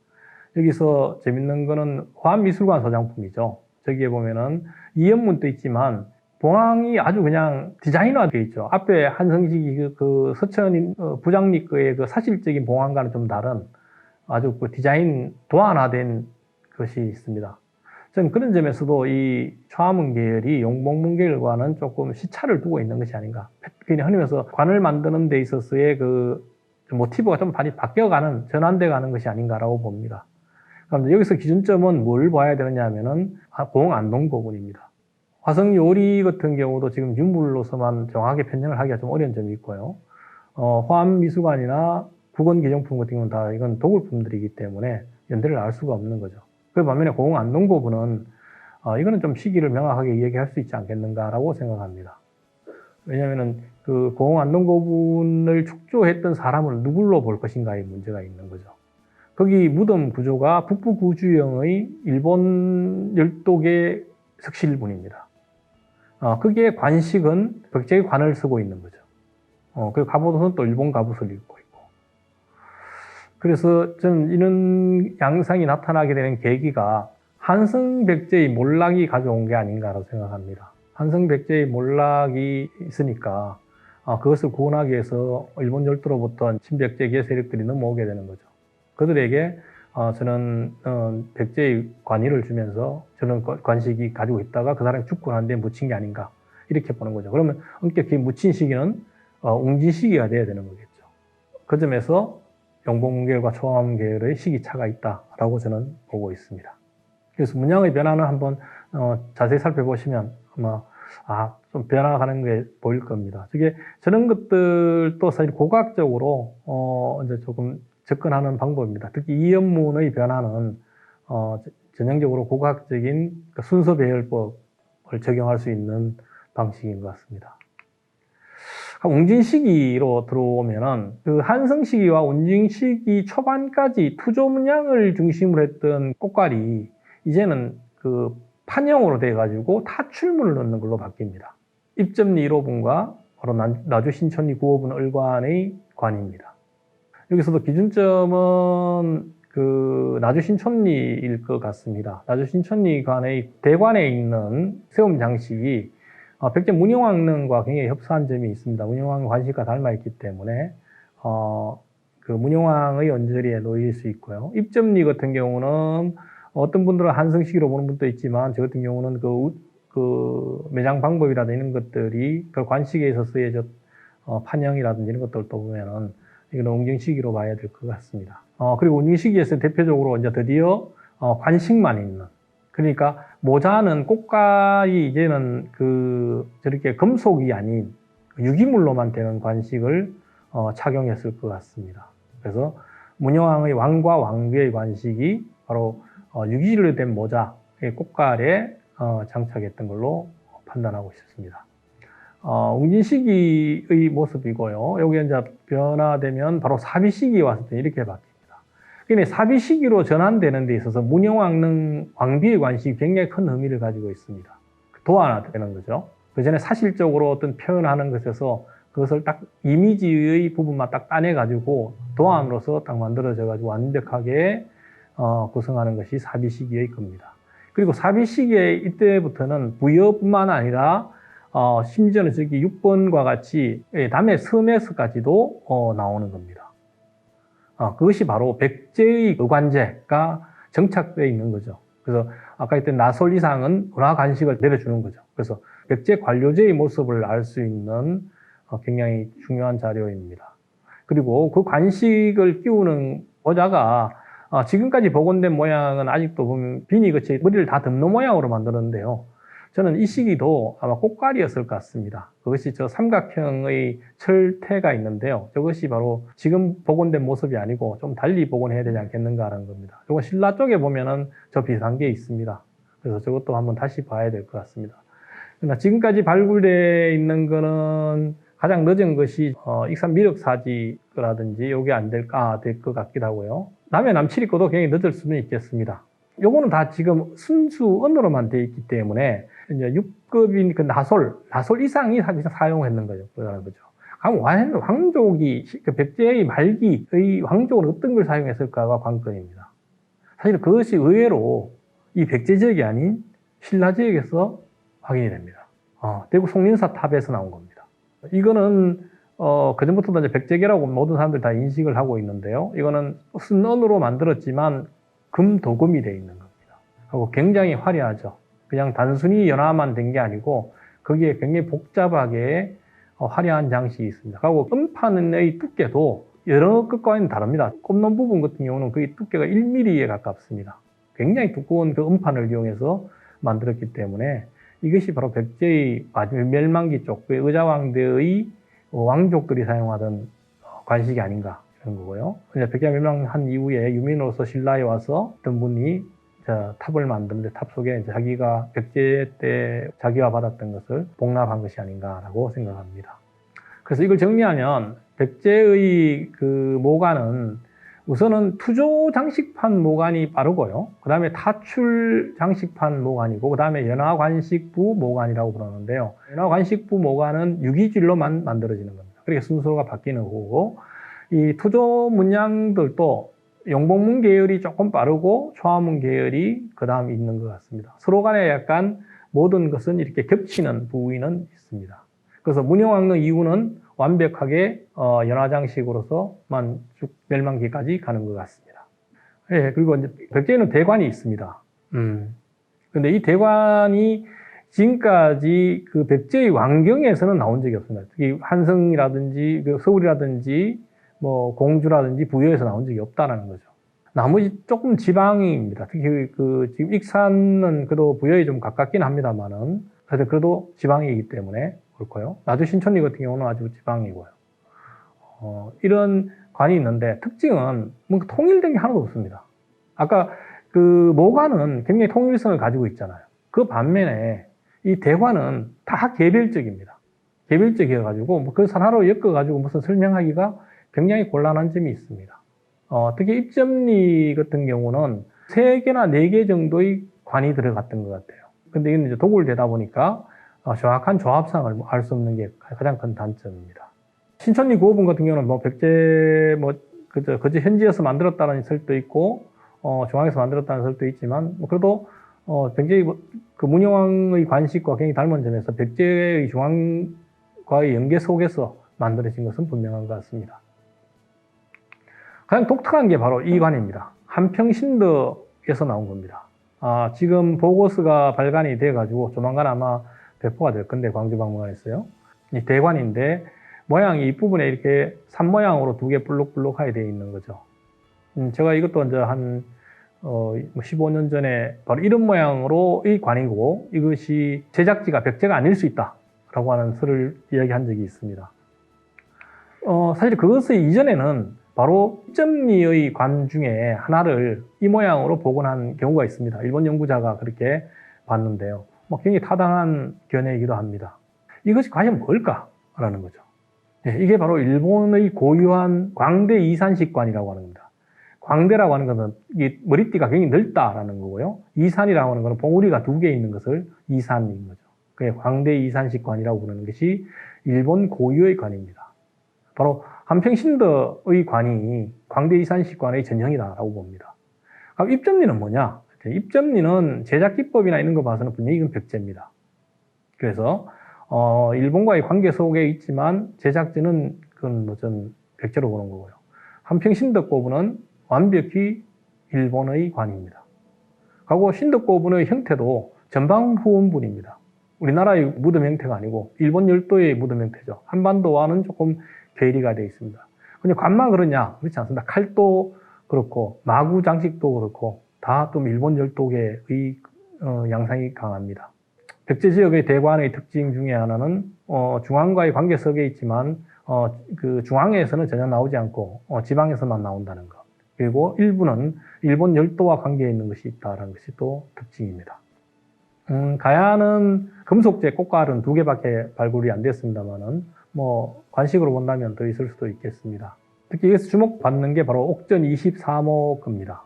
여기서 재밌는 거는 화암미술관 소장품이죠. 저기에 보면은 이연문도 있지만 봉황이 아주 그냥 디자인화되어 있죠. 앞에 한성시기 그 서천 부장리 거의 그 사실적인 봉황과는 좀 다른 아주 그 디자인 도안화된 것이 있습니다. 저는 그런 점에서도 이 초화문 계열이 용봉문 계열과는 조금 시차를 두고 있는 것이 아닌가. 그냥 흔히 말해서 관을 만드는 데 있어서의 그 모티브가 좀 많이 바뀌어가는, 전환돼 가는 것이 아닌가라고 봅니다. 그럼 여기서 기준점은 뭘 봐야 되느냐 하면은 고흥안동 고분입니다. 화성 요리 같은 경우도 지금 유물로서만 정확하게 편찬을 하기가 좀 어려운 점이 있고요. 화암미술관이나 국원 기정품 같은 경우는 다 이건 도굴품들이기 때문에 연대를 알 수가 없는 거죠. 그 반면에 고흥안동 고분은 이거는 좀 시기를 명확하게 이야기할 수 있지 않겠는가라고 생각합니다. 왜냐하면은 그 고흥안동 고분을 축조했던 사람을 누굴로 볼 것인가의 문제가 있는 거죠. 거기 무덤 구조가 북부 구주형의 일본 열독의 석실문입니다. 거기에 관식은 백제의 관을 쓰고 있는 거죠. 그리고 갑옷은 또 일본 갑옷을 입고 있고. 그래서 저는 이런 양상이 나타나게 되는 계기가 한성백제의 몰락이 가져온 게 아닌가라고 생각합니다. 한성백제의 몰락이 있으니까 그것을 구원하기 위해서 일본 열도로부터 친백제계 세력들이 넘어오게 되는 거죠. 그들에게 저는 백제의 관위를 주면서 저는 관식이 가지고 있다가 그 사람이 죽고 난 뒤에 묻힌 게 아닌가 이렇게 보는 거죠. 그러면 엄격히 묻힌 시기는 웅진 시기가 돼야 되는 거겠죠. 그 점에서 영봉계열과 초암계열의 시기차가 있다라고 저는 보고 있습니다. 그래서 문양의 변화는 한번 자세히 살펴보시면 아마 좀 변화가는 게 보일 겁니다. 저런 것들도 사실 고고학적으로 이제 조금 접근하는 방법입니다. 특히 이연문의 변화는 전형적으로 고고학적인 순서 배열법을 적용할 수 있는 방식인 것 같습니다. 웅진 시기로 들어오면은 그 한성 시기와 웅진 시기 초반까지 투조 문양을 중심으로 했던 꽃갈이 이제는 그 판형으로 돼가지고 타출문을 넣는 걸로 바뀝니다. 입점리 1호분과 바로 나주 신천리 9호분 을관의 관입니다. 여기서도 기준점은 그 나주 신천리일 것 같습니다. 나주 신천리 관의 대관에 있는 세움 장식이 백제 문영왕릉과 굉장히 흡사한 점이 있습니다. 문영왕 관식과 닮아있기 때문에 그 문영왕의 언저리에 놓일 수 있고요. 입점리 같은 경우는 어떤 분들은 한성시기로 보는 분도 있지만 저 같은 경우는 그 매장 방법이라든지 이런 것들이 그 관식에 있어서의 판형이라든지 이런 것들도 보면은 이건 웅진시기로 봐야 될 것 같습니다. 그리고 웅진시기에서 대표적으로 이제 드디어 관식만 있는, 그러니까 모자는 꽃갈이 이제는 저렇게 금속이 아닌 유기물로만 되는 관식을 착용했을 것 같습니다. 그래서 문영왕의 왕과 왕비의 관식이 바로 유기질로 된 모자의 꽃갈에 장착했던 걸로 판단하고 있습니다. 웅진시기의 모습이고요. 여기 이제 변화되면 바로 사비시기에 왔을 때 이렇게 바뀝니다. 그런데 사비시기로 전환되는 데 있어서 문영왕릉 왕비의 관식이 굉장히 큰 의미를 가지고 있습니다. 도안화되는 거죠. 그 전에 사실적으로 어떤 표현하는 것에서 그것을 딱 이미지의 부분만 딱 따내가지고 도안으로서 딱 만들어져가지고 완벽하게 구성하는 것이 사비시기의 겁니다. 그리고 사비시기의 이때부터는 부여뿐만 아니라 심지어는 저기 6번과 같이 남의 섬에서까지도 나오는 겁니다. 그것이 바로 백제의 의관제가 정착되어 있는 거죠. 그래서 아까 했던 나솔 이상은 은화관식을 내려주는 거죠. 그래서 백제 관료제의 모습을 알 수 있는 굉장히 중요한 자료입니다. 그리고 그 관식을 끼우는 모자가 지금까지 복원된 모양은 아직도 보면 비니 거치에 머리를 다 덮는 모양으로 만드는데요. 저는 이 시기도 아마 꽃갈이었을 것 같습니다. 그것이 저 삼각형의 철퇴가 있는데요. 저것이 바로 지금 복원된 모습이 아니고 좀 달리 복원해야 되지 않겠는가라는 겁니다. 이거 신라 쪽에 보면은 저 비슷한 게 있습니다. 그래서 저것도 한번 다시 봐야 될 것 같습니다. 그러나 지금까지 발굴되어 있는 거는 가장 늦은 것이 익산 미륵사지라든지 이게 안 될 것 같기도 하고요. 남해 남칠이 거도 굉장히 늦을 수는 있겠습니다. 요거는 다 지금 순수 언어로만 되어 있기 때문에 이제 6급인 그 나솔 이상이 사용했는 거죠. 그러는 거죠. 황족이 그 백제의 말기의 황족은 어떤 걸 사용했을까가 관건입니다. 사실 그것이 의외로 이 백제 지역이 아닌 신라 지역에서 확인이 됩니다. 대구 송린사 탑에서 나온 겁니다. 이거는 그전부터도 이제 백제계라고 모든 사람들이 다 인식을 하고 있는데요. 이거는 순언으로 만들었지만 금도금이 되어 있는 겁니다. 하고 굉장히 화려하죠. 그냥 단순히 연화만 된 게 아니고 거기에 굉장히 복잡하게 화려한 장식이 있습니다. 그리고 음판의 두께도 여러 것과는 다릅니다. 꼽는 부분 같은 경우는 거의 두께가 1mm에 가깝습니다. 굉장히 두꺼운 그 음판을 이용해서 만들었기 때문에 이것이 바로 백제의 멸망기 쪽, 의자왕대의 왕족들이 사용하던 관식이 아닌가 이런 거고요. 이제 백제가 멸망한 이후에 유민으로서 신라에 와서 어떤 분이 탑을 만드는데 탑 속에 자기가 백제 때 자기가 받았던 것을 복납한 것이 아닌가라고 생각합니다. 그래서 이걸 정리하면 백제의 그 모관은 우선은 투조 장식판 모관이 빠르고요. 그 다음에 타출 장식판 모관이고, 그 다음에 연화관식부 모관이라고 부르는데요. 연화관식부 모관은 유기질로만 만들어지는 겁니다. 그렇게 순서가 바뀌는 거고, 이 투조 문양들도 용복문 계열이 조금 빠르고 초화문 계열이 그 다음 있는 것 같습니다. 서로 간에 약간 모든 것은 이렇게 겹치는 부위는 있습니다. 그래서 문형왕릉 이후는 완벽하게 연화장식으로서만 쭉 멸망기까지 가는 것 같습니다. 예, 그리고 이제 백제에는 대관이 있습니다. 근데 이 대관이 지금까지 그 백제의 왕경에서는 나온 적이 없습니다. 특히 한성이라든지 서울이라든지 뭐 공주라든지 부여에서 나온 적이 없다는 거죠. 나머지 조금 지방입니다. 특히 지금 익산은 그래도 부여에 좀 가깝긴 합니다만은 그래도 지방이기 때문에 그렇고요. 나주 신촌리 같은 경우는 아주 지방이고요. 이런 관이 있는데 특징은 뭔가 통일된 게 하나도 없습니다. 아까 그 모관은 굉장히 통일성을 가지고 있잖아요. 그 반면에 이 대관은 다 개별적입니다. 개별적이어가지고 뭐 그걸 하나로 엮어가지고 무슨 설명하기가 굉장히 곤란한 점이 있습니다. 특히 입점리 같은 경우는 3개나 4개 정도의 관이 들어갔던 것 같아요. 근데 이건 이제 도굴되다 보니까 정확한 조합상을 알 수 없는 게 가장 큰 단점입니다. 신천리 구호본 같은 경우는 뭐 백제 그저 현지에서 만들었다는 설도 있고 중앙에서 만들었다는 설도 있지만 뭐 그래도 백제의 그 문영왕의 관식과 굉장히 닮은 점에서 백제의 중앙과의 연계 속에서 만들어진 것은 분명한 것 같습니다. 가장 독특한 게 바로 이 관입니다. 한평신덕에서 나온 겁니다. 지금 보고서가 발간이 돼가지고 조만간 아마 배포가 될 건데 광주박물관에서요. 이 대관인데 모양이 이 부분에 이렇게 산 모양으로 2개 볼록볼록하게 되어 있는 거죠. 제가 이것도 이제 한 15년 전에 바로 이런 모양으로의 관이고 이것이 제작지가 백제가 아닐 수 있다라고 하는 설을 이야기한 적이 있습니다. 사실 그것의 이전에는 바로 입점리의 관 중에 하나를 이 모양으로 복원한 경우가 있습니다. 일본 연구자가 그렇게 봤는데요. 굉장히 타당한 견해이기도 합니다. 이것이 과연 뭘까라는 거죠. 네, 이게 바로 일본의 고유한 광대 이산식관이라고 하는 겁니다. 광대라고 하는 것은 이 머리띠가 굉장히 넓다라는 거고요. 이산이라고 하는 것은 봉우리가 2개 있는 것을 이산인 거죠. 그게 광대 이산식관이라고 부르는 것이 일본 고유의 관입니다. 바로 한평신덕의 관이 광대 이산식관의 전형이다라고 봅니다. 그럼 입점리는 뭐냐? 입점리는 제작 기법이나 이런 거 봐서는 분명히 이건 백제입니다. 그래서 일본과의 관계 속에 있지만 제작진은 그건 뭐 전 백제로 보는 거고요. 한평신덕고분은 완벽히 일본의 관입니다. 그리고 신덕고분의 형태도 전방후원분입니다. 우리나라의 무덤 형태가 아니고 일본 열도의 무덤 형태죠. 한반도와는 조금 괴리가 되어 있습니다. 근데 관만 그러냐? 그렇지 않습니다. 칼도 그렇고 마구 장식도 그렇고 다 또 일본 열도계의 양상이 강합니다. 백제 지역의 대관의 특징 중에 하나는 중앙과의 관계석에 있지만 그 중앙에서는 전혀 나오지 않고 지방에서만 나온다는 것. 그리고 일부는 일본 열도와 관계에 있는 것이 있다는 것이 또 특징입니다. 가야는 금속재 꽃갈은 2개밖에 발굴이 안 됐습니다만은 뭐 관식으로 본다면 더 있을 수도 있겠습니다. 특히 여기서 주목받는 게 바로 옥전 24목입니다.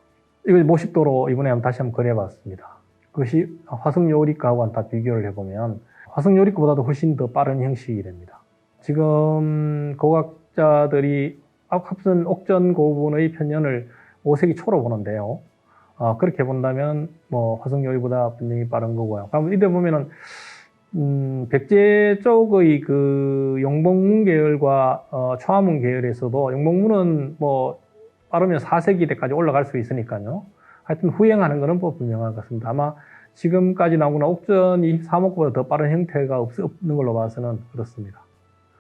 이걸 모식도로 이번에 다시 한번 그려봤습니다. 그것이 화석요리가하고 다 비교를 해보면 화석요리가보다도 훨씬 더 빠른 형식이 됩니다. 지금 고고학자들이 합선 옥전 고분의 편년을 5세기 초로 보는데요. 그렇게 본다면 뭐 화석요리보다 분명히 빠른 거고요. 그럼 이때 보면은 백제 쪽의 그 용복문 계열과 초화문 계열에서도 용복문은 뭐 빠르면 4세기 때까지 올라갈 수 있으니까요. 하여튼 후행하는 것은 뭐 분명한 것 같습니다. 아마 지금까지 나오는 옥전 24목보다 더 빠른 형태가 없는 걸로 봐서는 그렇습니다.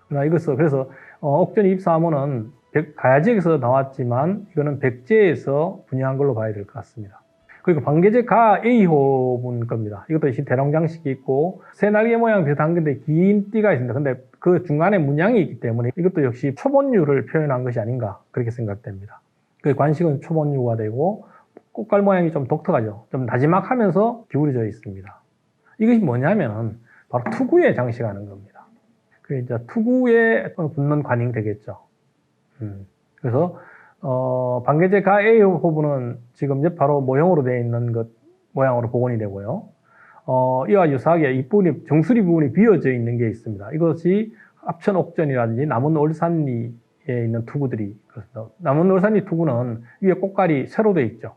그러나 그래서 옥전 24목은 가야 지역에서 나왔지만 이거는 백제에서 분양한 걸로 봐야 될 것 같습니다. 그리고 방계제 가 A호분 겁니다. 이것도 대롱장식이 있고 새날개 모양 비슷한 건데 긴 띠가 있습니다. 근데 그 중간에 문양이 있기 때문에 이것도 역시 초본류를 표현한 것이 아닌가 그렇게 생각됩니다. 그 관식은 초본류가 되고 꽃갈 모양이 좀 독특하죠. 좀 나지막하면서 기울어져 있습니다. 이것이 뭐냐면 바로 투구에 장식하는 겁니다. 그 이제 투구에 붙는 관이 되겠죠. 그래서 반개제 가 A 호부는 지금 바로 모형으로 되어 있는 것 모양으로 복원이 되고요. 이와 유사하게 이 부분이 정수리 부분이 비어져 있는 게 있습니다. 이것이 합천옥전이라든지 남원올산리에 있는 투구들이 그렇습니다. 남원올산리 투구는 위에 꽃갈이 세로 되어 있죠.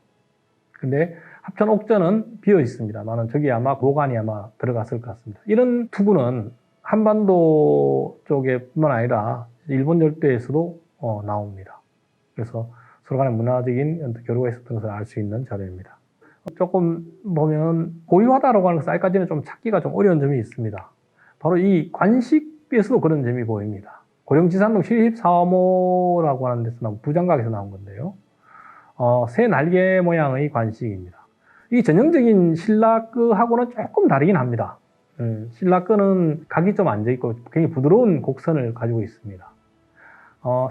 근데 합천옥전은 비어 있습니다만 저기 아마 모관이 아마 들어갔을 것 같습니다. 이런 투구는 한반도 쪽에뿐만 아니라 일본 열도에서도 나옵니다. 그래서 서로 간의 문화적인 교류가 있었던 것을 알 수 있는 자료입니다. 조금 보면 고유하다라고 하는 것까지는 좀 찾기가 좀 어려운 점이 있습니다. 바로 이 관식에서도 그런 점이 보입니다. 고령지산동 74호라고 하는 데서 나온 부장각에서 나온 건데요. 새 날개 모양의 관식입니다. 이 전형적인 신라끄하고는 조금 다르긴 합니다. 신라끄는 각이 좀 앉아있고 굉장히 부드러운 곡선을 가지고 있습니다.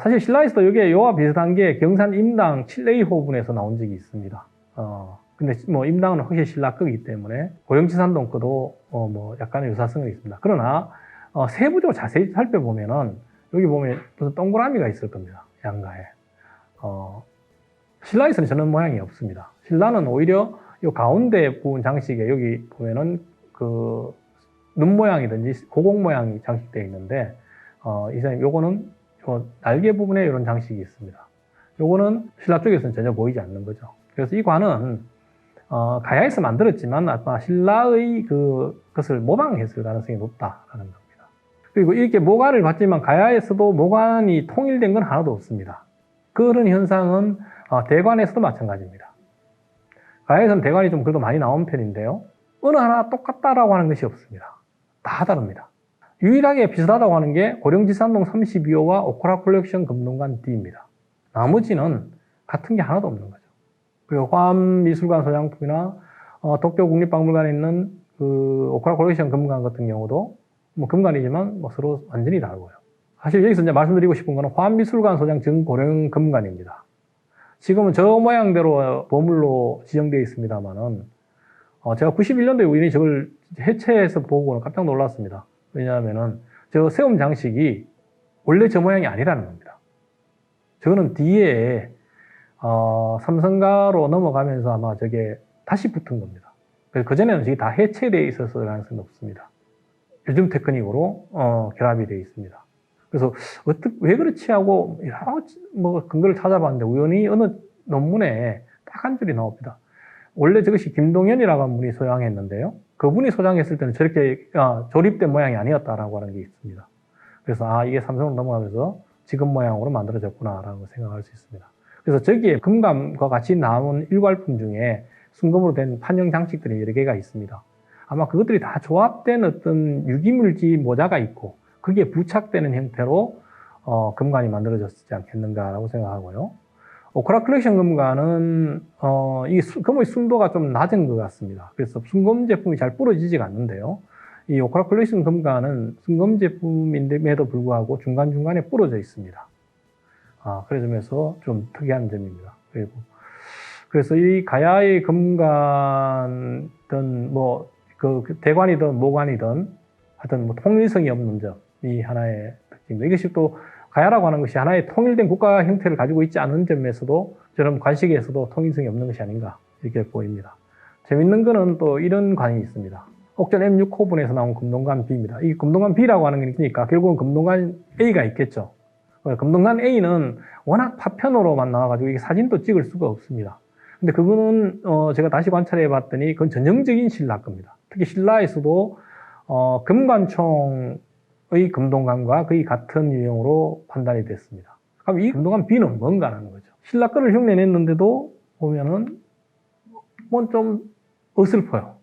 사실 신라에서도 이게 요와 비슷한 게 경산 임당 7A 호분에서 나온 적이 있습니다. 근데 뭐 임당은 확실히 신라끄이기 때문에 고령지산동 거도 뭐 약간의 유사성이 있습니다. 그러나 세부적으로 자세히 살펴보면은 여기 보면 무슨 동그라미가 있을 겁니다. 양가에. 신라에서는 저런 모양이 없습니다. 신라는 오히려 이 가운데 부분 장식에 여기 보면은 그 눈 모양이든지 고공 모양이 장식되어 있는데 이상 요거는 요 날개 부분에 이런 장식이 있습니다. 요거는 신라 쪽에서는 전혀 보이지 않는 거죠. 그래서 이 관은 가야에서 만들었지만 아마 신라의 그것을 모방했을 가능성이 높다라는 겁니다. 그리고 이렇게 모관을 봤지만 가야에서도 모관이 통일된 건 하나도 없습니다. 그런 현상은 대관에서도 마찬가지입니다. 가야에서는 대관이 좀 그래도 많이 나온 편인데요. 어느 하나 똑같다라고 하는 것이 없습니다. 다 다릅니다. 유일하게 비슷하다고 하는 게 고령지산동 32호와 오코라 컬렉션 금동관 D입니다. 나머지는 같은 게 하나도 없는 거죠. 그리고 화암미술관 소장품이나 도쿄국립박물관에 있는 그 오코라 컬렉션 금관 같은 경우도 뭐 금관이지만 뭐 서로 완전히 다르고요. 사실 여기서 이제 말씀드리고 싶은 거는 화암미술관 소장 증고령 금관입니다. 지금은 저 모양대로 보물로 지정되어 있습니다만은 제가 91년도에 우연히 저걸 해체해서 보고는 깜짝 놀랐습니다. 왜냐하면은 저 세움 장식이 원래 저 모양이 아니라는 겁니다. 저거는 뒤에 삼성가로 넘어가면서 아마 저게 다시 붙은 겁니다. 그래서 그전에는 저게 다 해체되어 있었을 가능성이 높습니다. 요즘 테크닉으로 결합이 되어 있습니다. 그래서 왜 그렇지 하고 여러 뭐 근거를 찾아봤는데 우연히 어느 논문에 딱 한 줄이 나옵니다. 원래 저것이 김동현이라고 하는 분이 소장했는데요. 그분이 소장했을 때는 저렇게 조립된 모양이 아니었다라고 하는 게 있습니다. 그래서 이게 삼성으로 넘어가면서 지금 모양으로 만들어졌구나라고 생각할 수 있습니다. 그래서 저기에 금감과 같이 나온 일괄품 중에 순금으로 된 판형 장식들이 여러 개가 있습니다. 아마 그것들이 다 조합된 어떤 유기물질 모자가 있고 그게 부착되는 형태로 금관이 만들어졌지 않겠는가라고 생각하고요. 오코라 컬렉션 금관은 이 금의 순도가 좀 낮은 것 같습니다. 그래서 순금 제품이 잘 부러지지가 않는데요. 이 오코라 컬렉션 금관은 순금 제품임에도 불구하고 중간중간에 부러져 있습니다. 그래서 좀 특이한 점입니다. 그래서 이 가야의 금관은 뭐 그 대관이든 모관이든 하여튼 뭐 통일성이 없는 점이 하나의 특징입니다. 이것이 또 가야라고 하는 것이 하나의 통일된 국가 형태를 가지고 있지 않은 점에서도 저런 관식에서도 통일성이 없는 것이 아닌가 이렇게 보입니다. 재밌는 거는 또 이런 관이 있습니다. 옥전 M6호분에서 나온 금동관 B입니다. 이 금동관 B라고 하는 게 있으니까 결국은 금동관 A가 있겠죠. 금동관 A는 워낙 파편으로만 나와가지고 이게 사진도 찍을 수가 없습니다. 근데 그거는 제가 다시 관찰해 봤더니 그건 전형적인 신라 겁니다. 특히 신라에서도 금관총의 금동관과 거의 같은 유형으로 판단이 됐습니다. 그럼 이 금동관 B는 뭔가 하는 거죠. 신라 거를 흉내냈는데도 보면은 뭐 좀 어설퍼요.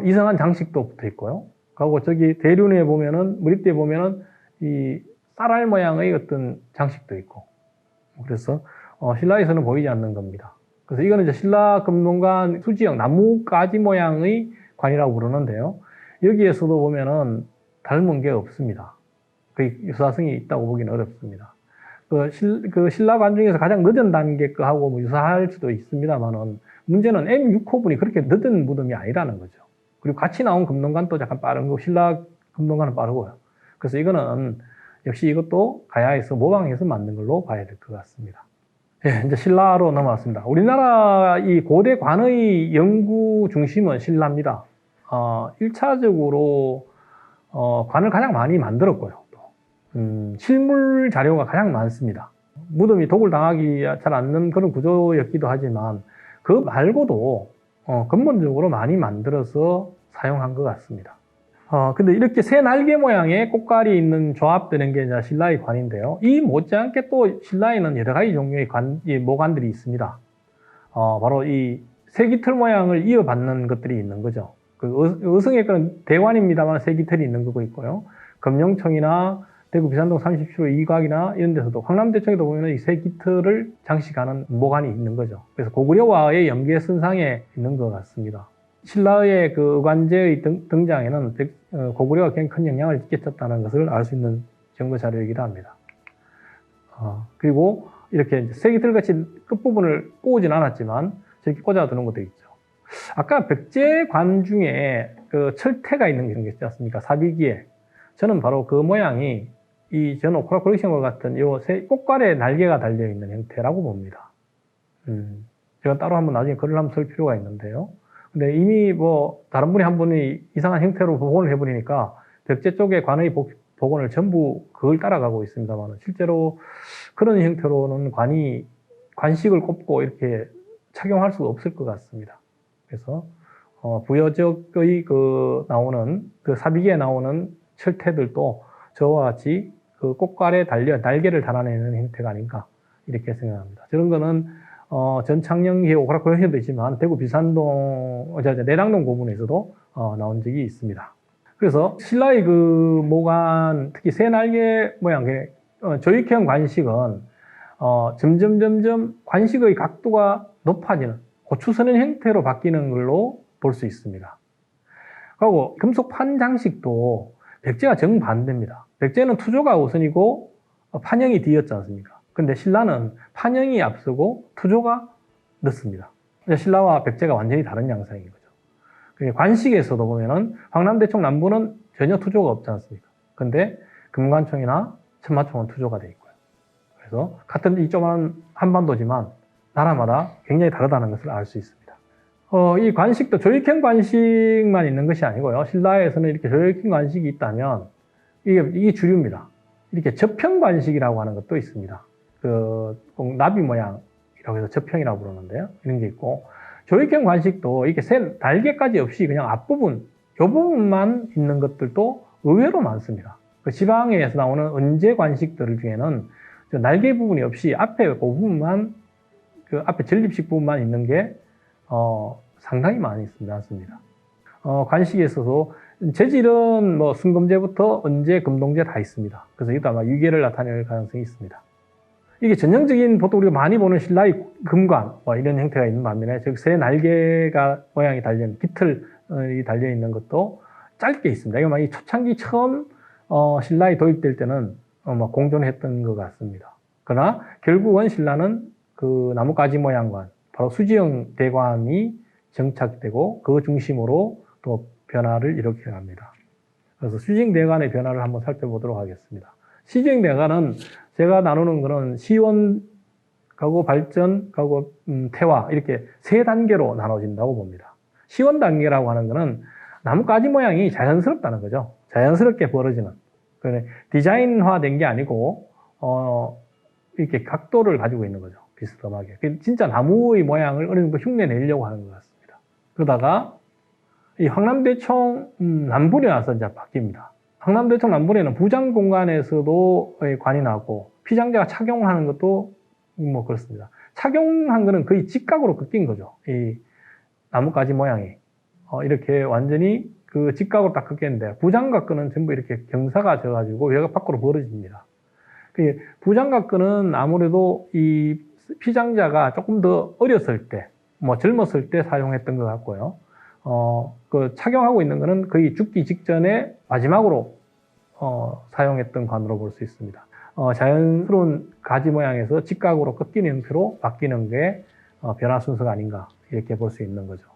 이상한 장식도 붙어 있고요. 그리고 저기 대륜에 보면은 무립대에 보면은 이 쌀알 모양의 어떤 장식도 있고 그래서 신라에서는 보이지 않는 겁니다. 그래서 이거는 이제 신라 금동관 수지형 나뭇가지 모양의 관이라고 부르는데요. 여기에서도 보면은 닮은 게 없습니다. 거의 유사성이 있다고 보기는 어렵습니다. 그 신라관 중에서 가장 늦은 단계 거하고 뭐 유사할 수도 있습니다만은 문제는 M6호분이 그렇게 늦은 무덤이 아니라는 거죠. 그리고 같이 나온 금동관도 약간 빠른 거, 신라 금동관은 빠르고요. 그래서 이거는 역시 이것도 가야에서 모방해서 만든 걸로 봐야 될 것 같습니다. 예, 이제 신라로 넘어왔습니다. 우리나라 이 고대 관의 연구 중심은 신라입니다. 1차적으로 관을 가장 많이 만들었고요. 실물 자료가 가장 많습니다. 무덤이 독을 당하기 잘 않는 그런 구조였기도 하지만 그 말고도 근본적으로 많이 만들어서 사용한 것 같습니다. 근데 이렇게 새 날개 모양의 꽃갈이 있는 조합되는 게 이제 신라의 관인데요. 이 못지않게 또 신라에는 여러 가지 종류의 모관들이 있습니다. 바로 이 새깃털 모양을 이어받는 것들이 있는 거죠. 그 의성의 그런 대관입니다만 새깃털이 있는 거고 있고요. 금룡청이나 대구 비산동 37호 이곽이나 이런 데서도 황남대청에도 보면 이 새깃털을 장식하는 모관이 있는 거죠. 그래서 고구려와의 연계선상에 있는 것 같습니다. 신라의 그 의관제의 등장에는 고구려가 굉장히 큰 영향을 끼쳤다는 것을 알 수 있는 증거 자료이기도 합니다. 그리고 이렇게 새깃털같이 끝부분을 꼬우진 않았지만 저렇게 꽂아두는 것도 있죠. 아까 백제관 중에 그 철퇴가 있는 게 있지 않습니까? 사비기에. 저는 바로 그 모양이 이 전 오크라 컬렉션과 같은 요 꽃갈에 날개가 달려있는 형태라고 봅니다. 제가 따로 한번 나중에 글을 한번 쓸 필요가 있는데요. 근데 이미 다른 분이 한 분이 이상한 형태로 복원을 해버리니까 백제 쪽의 관의 복원을 전부 그걸 따라가고 있습니다만 실제로 그런 형태로는 관식을 꼽고 이렇게 착용할 수가 없을 것 같습니다. 그래서 부여적의 나오는 그 사비기에 나오는 철퇴들도 저와 같이 그 꽃갈에 날개를 달아내는 형태가 아닌가 이렇게 생각합니다. 저런 거는 전창녕기의 오크라 컬렉션도 있지만 대구 비산동, 내랑동 고분에서도 나온 적이 있습니다. 그래서 신라의 그 모관, 특히 새 날개 모양, 조익형 관식은 점점 관식의 각도가 높아지는 고추선의 형태로 바뀌는 걸로 볼 수 있습니다. 그리고 금속 판 장식도 백제가 정반대입니다. 백제는 투조가 우선이고 판형이 뒤였지 않습니까? 근데 신라는 판형이 앞서고 투조가 늦습니다. 신라와 백제가 완전히 다른 양상인 거죠. 관식에서도 보면은 황남대청 남부는 전혀 투조가 없지 않습니까? 근데 금관총이나 천마총은 투조가 되어 있고요. 그래서 같은 이 조그만 한반도지만 나라마다 굉장히 다르다는 것을 알 수 있습니다. 이 관식도 조익형 관식만 있는 것이 아니고요. 신라에서는 이렇게 조익형 관식이 있다면 이게 주류입니다. 이렇게 접형 관식이라고 하는 것도 있습니다. 꼭 나비 모양이라고 해서 접형이라고 부르는데요. 이런 게 있고, 조익형 관식도 이렇게 새 날개까지 없이 그냥 앞부분, 이 부분만 있는 것들도 의외로 많습니다. 그 지방에서 나오는 은제 관식들 중에는 날개 부분이 없이 앞에 그 부분만, 그 앞에 전립식 부분만 있는 게 상당히 많이 많습니다. 관식에 있어서 재질은 순금제부터 은제, 금동제 다 있습니다. 그래서 이것도 아마 유계를 나타낼 가능성이 있습니다. 이게 전형적인 보통 우리가 많이 보는 신라의 금관 이런 형태가 있는 반면에 새 날개가 모양이 달려있는 깃털이 달려있는 것도 짧게 있습니다. 이거 이 초창기 처음 신라에 도입될 때는 공존했던 것 같습니다. 그러나 결국은 신라는 그 나뭇가지 모양관, 바로 수지형 대관이 정착되고 그 중심으로 또 변화를 일으켜 갑니다. 그래서 수지형 대관의 변화를 한번 살펴보도록 하겠습니다. 수지형 대관은 제가 나누는 것은 시원, 가고 발전, 가고 태화 이렇게 세 단계로 나눠진다고 봅니다. 시원 단계라고 하는 것은 나뭇가지 모양이 자연스럽다는 거죠. 자연스럽게 벌어지는. 디자인화된 게 아니고 이렇게 각도를 가지고 있는 거죠. 비스듬하게. 진짜 나무의 모양을 어느 정도 흉내 내려고 하는 것 같습니다. 그러다가 이 황남대청 남분에 와서 이제 바뀝니다. 황남대청 남분에는 부장 공간에서도 관이 나고 피장자가 착용하는 것도 그렇습니다. 착용한 거는 거의 직각으로 꺾인 거죠. 이 나뭇가지 모양이 이렇게 완전히 그 직각으로 딱 꺾였는데 부장각근은 전부 이렇게 경사가 져가지고 외곽 밖으로 벌어집니다. 부장각근은 아무래도 이 피장자가 조금 더 어렸을 때, 젊었을 때 사용했던 것 같고요. 착용하고 있는 것은 거의 죽기 직전에 마지막으로 사용했던 관으로 볼 수 있습니다. 자연스러운 가지 모양에서 직각으로 꺾이는 형태로 바뀌는 게 변화 순서가 아닌가 이렇게 볼 수 있는 거죠.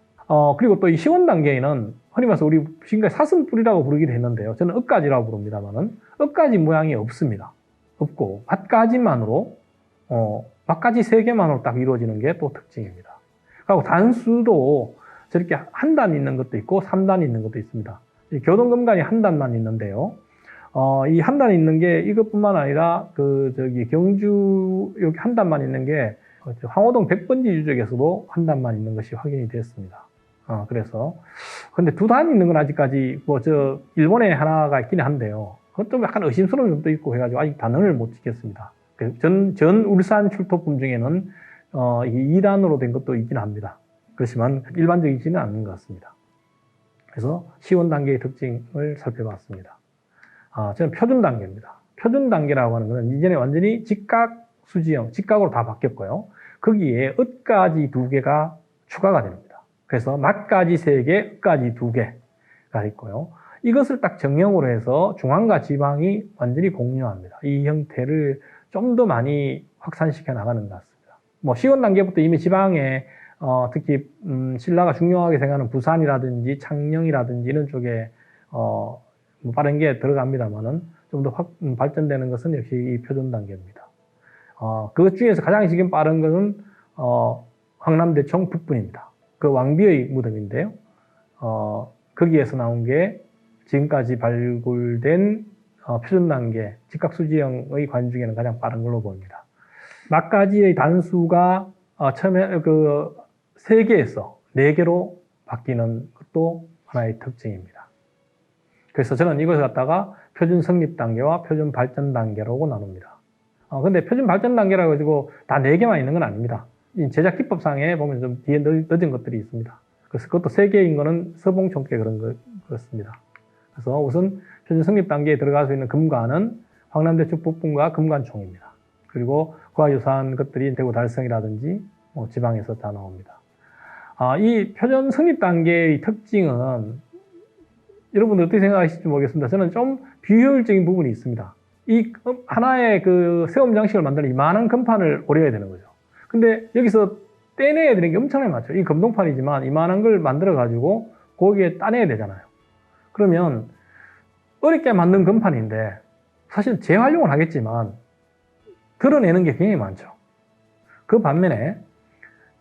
그리고 또 이 시원 단계에는 흔히 말해서 우리 지금까지 사슴뿔이라고 부르기도 했는데요. 저는 엇가지라고 부릅니다만은 엇가지 모양이 없습니다. 없고 밭가지만으로 막가지 3개만으로 딱 이루어지는 게 또 특징입니다. 그리고 단수도 저렇게 한 단 있는 것도 있고 3단 있는 것도 있습니다. 교동금간이 한 단만 있는데요. 이 한 단 있는 게 이것뿐만 아니라 경주 여기 한 단만 있는 게 황호동 100번지 유적에서도 한 단만 있는 것이 확인이 됐습니다. 그래서 근데 2단 있는 건 아직까지 일본에 하나가 있긴 한데요. 그건 좀 약간 의심스러운 점도 있고 해가지고 아직 단언을 못 짓겠습니다. 전 울산 출토품 중에는 2단으로 된 것도 있긴 합니다. 그렇지만 일반적이지는 않는 것 같습니다. 그래서 시원 단계의 특징을 살펴봤습니다. 저는 표준 단계입니다. 표준 단계라고 하는 것은 이전에 완전히 직각 수지형, 직각으로 다 바뀌었고요. 거기에 읍가지 2개가 추가가 됩니다. 그래서 막가지 3개, 읍가지 2개가 있고요. 이것을 딱 정형으로 해서 중앙과 지방이 완전히 공유합니다. 이 형태를 좀 더 많이 확산시켜 나가는 것 같습니다. 시원 단계부터 이미 지방에 특히 신라가 중요하게 생각하는 부산이라든지 창녕이라든지 이런 쪽에 빠른 게 들어갑니다만은 좀 더 발전되는 것은 역시 이 표준 단계입니다. 그것 중에서 가장 지금 빠른 것은 황남대청 북분입니다. 그 왕비의 무덤인데요. 거기에서 나온 게 지금까지 발굴된 표준 단계 직각수지형의 관 중에는 가장 빠른 걸로 보입니다. 막가지의 단수가 처음에 3개에서 4개로 바뀌는 것도 하나의 특징입니다. 그래서 저는 이것을 갖다가 표준 성립 단계와 표준 발전 단계라고 나눕니다. 근데 표준 발전 단계라고 해가지고 다 4개만 있는 건 아닙니다. 제작 기법상에 보면 좀 뒤에 늦은 것들이 있습니다. 그래서 그것도 3개인 거는 서봉총께 그렇습니다. 그래서 우선 표준 성립 단계에 들어갈 수 있는 금관은 황남대청 북분과 금관총입니다. 그리고 그와 유사한 것들이 대구 달성이라든지 지방에서 다 나옵니다. 이 표준 성립 단계의 특징은 여러분들 어떻게 생각하실지 모르겠습니다. 저는 좀 비효율적인 부분이 있습니다. 이 하나의 세움 장식을 만드는 이만한 금판을 오려야 되는 거죠. 근데 여기서 떼내야 되는 게 엄청나게 많죠. 이 금동판이지만 이만한 걸 만들어 가지고 거기에 따내야 되잖아요. 그러면 어렵게 만든 금판인데 사실 재활용을 하겠지만 드러내는 게 굉장히 많죠. 그 반면에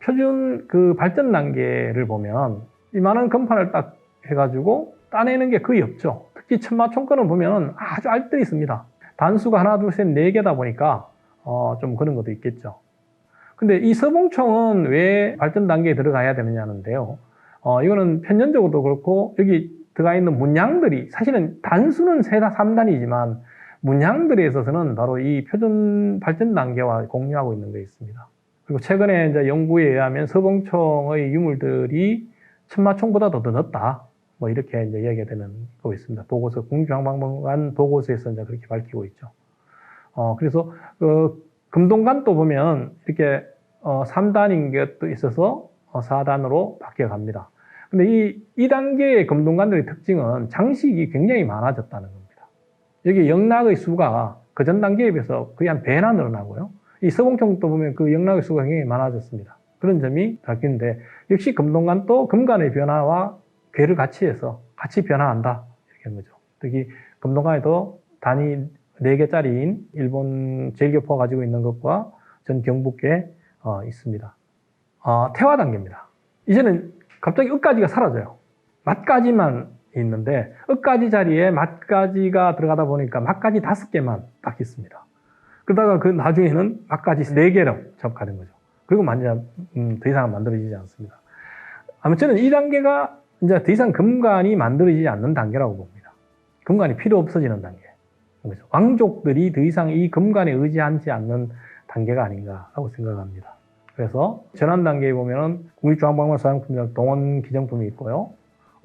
표준 발전 단계를 보면 이만한 금판을 딱 해가지고 따내는 게 거의 없죠. 특히 천마총 거는 보면 아주 알뜰히 있습니다. 단수가 하나, 둘, 셋, 4개다 보니까 좀 그런 것도 있겠죠. 근데 이 서봉총은 왜 발전 단계에 들어가야 되느냐는데요. 이거는 편견적으로도 그렇고 여기 들어가 있는 문양들이 사실은 단수는 3단이지만 문양들에 있어서는 바로 이 표준 발전 단계와 공유하고 있는 게 있습니다. 그리고 최근에 이제 연구에 의하면 서봉총의 유물들이 천마총보다도 더 넓다. 이렇게 이제 이야기가 되는 거 있습니다. 보고서, 국립중앙박물관 보고서에서 이제 그렇게 밝히고 있죠. 그래서, 금동관도 보면 이렇게, 3단인 것도 있어서 4단으로 바뀌어 갑니다. 근데 이 2단계의 금동관들의 특징은 장식이 굉장히 많아졌다는 겁니다. 여기 영락의 수가 그 전 단계에 비해서 거의 한 배나 늘어나고요. 이 서봉총도 보면 그 영락의 수가 굉장히 많아졌습니다. 그런 점이 바뀌는데, 역시 금동관도 금관의 변화와 괴를 같이 해서 같이 변화한다. 이렇게 하는 거죠. 특히 금동관에도 단위 4개짜리인 일본 제일교포가 가지고 있는 것과 전 경북에 있습니다. 태화 단계입니다. 이제는 갑자기 읍가지가 사라져요. 막가지만 있는데 읍가지 자리에 막가지가 들어가다 보니까 막가지 5개만 딱 있습니다. 그러다가 그 나중에는 막가지 4개로 접가된 거죠. 그리고 더 이상은 만들어지지 않습니다. 아무튼 저는 이 단계가 이제 더 이상 금관이 만들어지지 않는 단계라고 봅니다. 금관이 필요 없어지는 단계. 왕족들이 더 이상 이 금관에 의지하지 않는 단계가 아닌가라고 생각합니다. 그래서 전환 단계에 보면은 국립중앙박물관 소장품이나 동원 기정품이 있고요.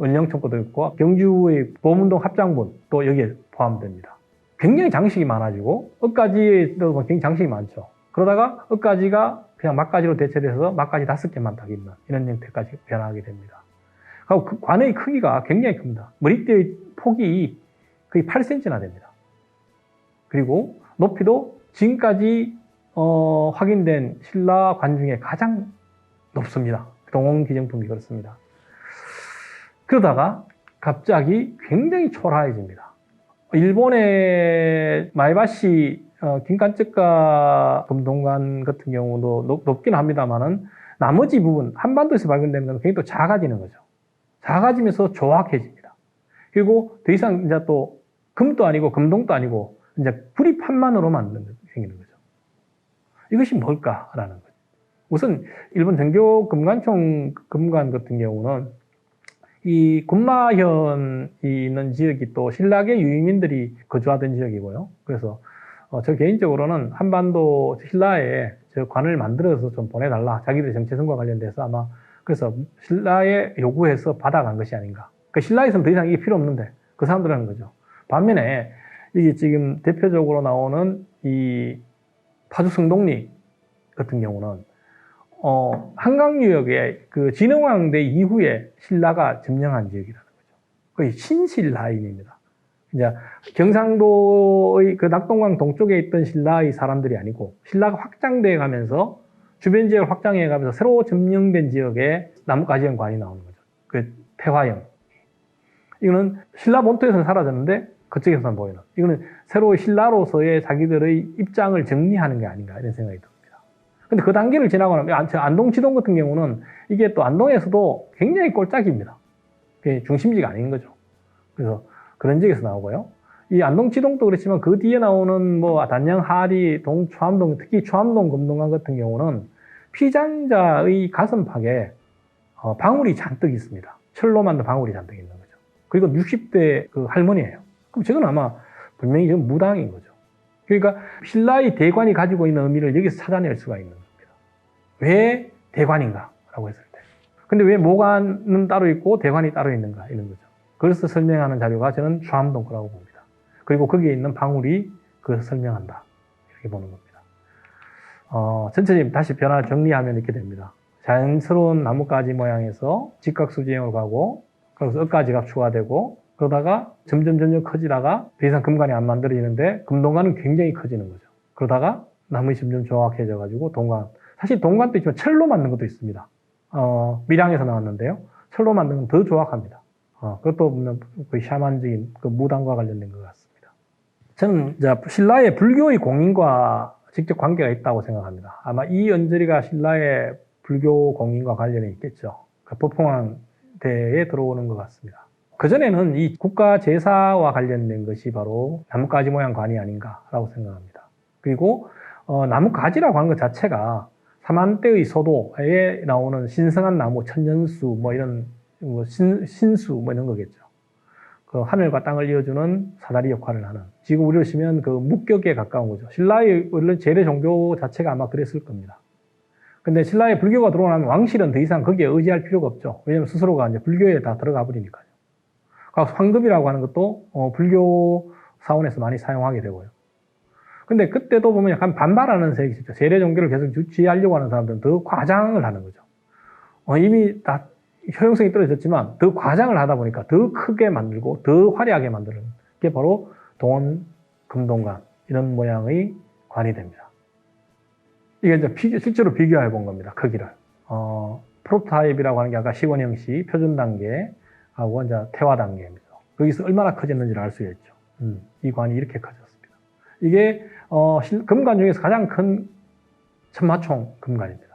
은령총구도 있고 경주의 보문동 합장본 또 여기에 포함됩니다. 굉장히 장식이 많아지고 읍가지에도 굉장히 장식이 많죠. 그러다가 읍가지가 그냥 막가지로 대체돼서 막가지 5개만 딱 있는 이런 형태까지 변화하게 됩니다. 그리고 그 관의 크기가 굉장히 큽니다. 머리대의 폭이 거의 8cm나 됩니다. 그리고 높이도 지금까지 확인된 신라 관 중에 가장 높습니다. 동원 기정품이 그렇습니다. 그러다가 갑자기 굉장히 초라해집니다. 일본의 마에바시 김간측과 금동관 같은 경우도 높긴 합니다만은 나머지 부분, 한반도에서 발견되는 건 굉장히 또 작아지는 거죠. 작아지면서 조악해집니다. 그리고 더 이상 이제 또 금도 아니고 금동도 아니고 이제 구리판만으로만 생기는 거죠. 이것이 뭘까라는 거죠. 우선 일본 정교 금관총 금관 같은 경우는 이 군마현이 있는 지역이 또 신라계 유민들이 거주하던 지역이고요. 그래서 저 개인적으로는 한반도 신라에 저 관을 만들어서 좀 보내달라. 자기들의 정체성과 관련돼서 아마 그래서 신라에 요구해서 받아간 것이 아닌가. 그 신라에서는 더 이상 이게 필요 없는데 그 사람들 하는 거죠. 반면에 이게 지금 대표적으로 나오는 이 파주 성동리 같은 경우는 한강유역에 그 진흥왕대 이후에 신라가 점령한 지역이라는 거죠. 거의 신신라인입니다. 이제 경상도의 그 낙동강 동쪽에 있던 신라의 사람들이 아니고 신라가 확장돼 가면서 주변 지역을 확장해 가면서 새로 점령된 지역에 나뭇가지형관이 나오는 거죠. 그 태화형. 이거는 신라 본토에서는 사라졌는데 그쪽에서만 보이는. 이거는 새로 신라로서의 자기들의 입장을 정리하는 게 아닌가 이런 생각이 듭니다. 근데 그 단계를 지나고 나면 안동지동 같은 경우는 이게 또 안동에서도 굉장히 꼴짝입니다. 그게 중심지가 아닌 거죠. 그래서 그런 지역에서 나오고요. 이 안동지동도 그렇지만 그 뒤에 나오는 뭐 단양, 하리, 추암동, 특히 추암동, 금동강 같은 경우는 피장자의 가슴팍에 방울이 잔뜩 있습니다. 철로 만든 방울이 잔뜩 있는 거죠. 그리고 60대 그 할머니예요. 그럼 저건 아마 분명히 지금 무당인 거죠. 그러니까 신라의 대관이 가지고 있는 의미를 여기서 찾아낼 수가 있는 겁니다. 왜 대관인가라고 했을 때. 근데 왜 모관은 따로 있고 대관이 따로 있는가 이런 거죠. 그래서 설명하는 자료가 저는 추암동 거라고 봅니다. 그리고 거기에 있는 방울이 그것을 설명한다. 이렇게 보는 겁니다. 전체적인 다시 변화 정리하면 이렇게 됩니다. 자연스러운 나뭇가지 모양에서 직각수지형으로 가고 그래서 억가지가 추가되고 그러다가 점점 커지다가 더 이상 금관이 안 만들어지는데 금동관은 굉장히 커지는 거죠. 그러다가 나무이 점점 조악해져 가지고 동관. 사실 동관도 있지만 철로 만든 것도 있습니다. 밀양에서 나왔는데요. 철로 만든 건 더 조악합니다. 그것도 보면 거의 샤만적인 그 무당과 관련된 것 같습니다. 저는 이제 신라의 불교의 공인과 직접 관계가 있다고 생각합니다. 아마 이 언저리가 신라의 불교 공인과 관련이 있겠죠. 그 법홍왕대에 들어오는 것 같습니다. 그전에는 이 국가 제사와 관련된 것이 바로 나뭇가지 모양 관이 아닌가라고 생각합니다. 그리고 나뭇가지라고 하는 것 자체가 삼한대의 소도에 나오는 신성한 나무, 천년수, 뭐 이런 신수 뭐 이런 거겠죠. 그 하늘과 땅을 이어주는 사다리 역할을 하는. 지금 우리로 치면 그 묵격에 가까운 거죠. 신라의 원래 재래 종교 자체가 아마 그랬을 겁니다. 근데 신라의 불교가 들어오면 왕실은 더 이상 거기에 의지할 필요가 없죠. 왜냐하면 스스로가 이제 불교에 다 들어가 버리니까요. 황금이라고 하는 것도 불교 사원에서 많이 사용하게 되고요. 근데 그때도 보면 약간 반발하는 색이 있죠. 세례 종교를 계속 유지하려고 하는 사람들은 더 과장을 하는 거죠. 이미 다 효용성이 떨어졌지만 더 과장을 하다 보니까 더 크게 만들고 더 화려하게 만드는 게 바로 동원, 금동관 이런 모양의 관이 됩니다. 이게 이제 실제로 비교해 본 겁니다. 크기를. 프로토타입이라고 하는 게 아까 시원형식 표준 단계하고 이제 태화 단계입니다. 거기서 얼마나 커졌는지를 알 수가 있죠. 이 관이 이렇게 커졌습니다. 이게 금관 중에서 가장 큰 천마총 금관입니다.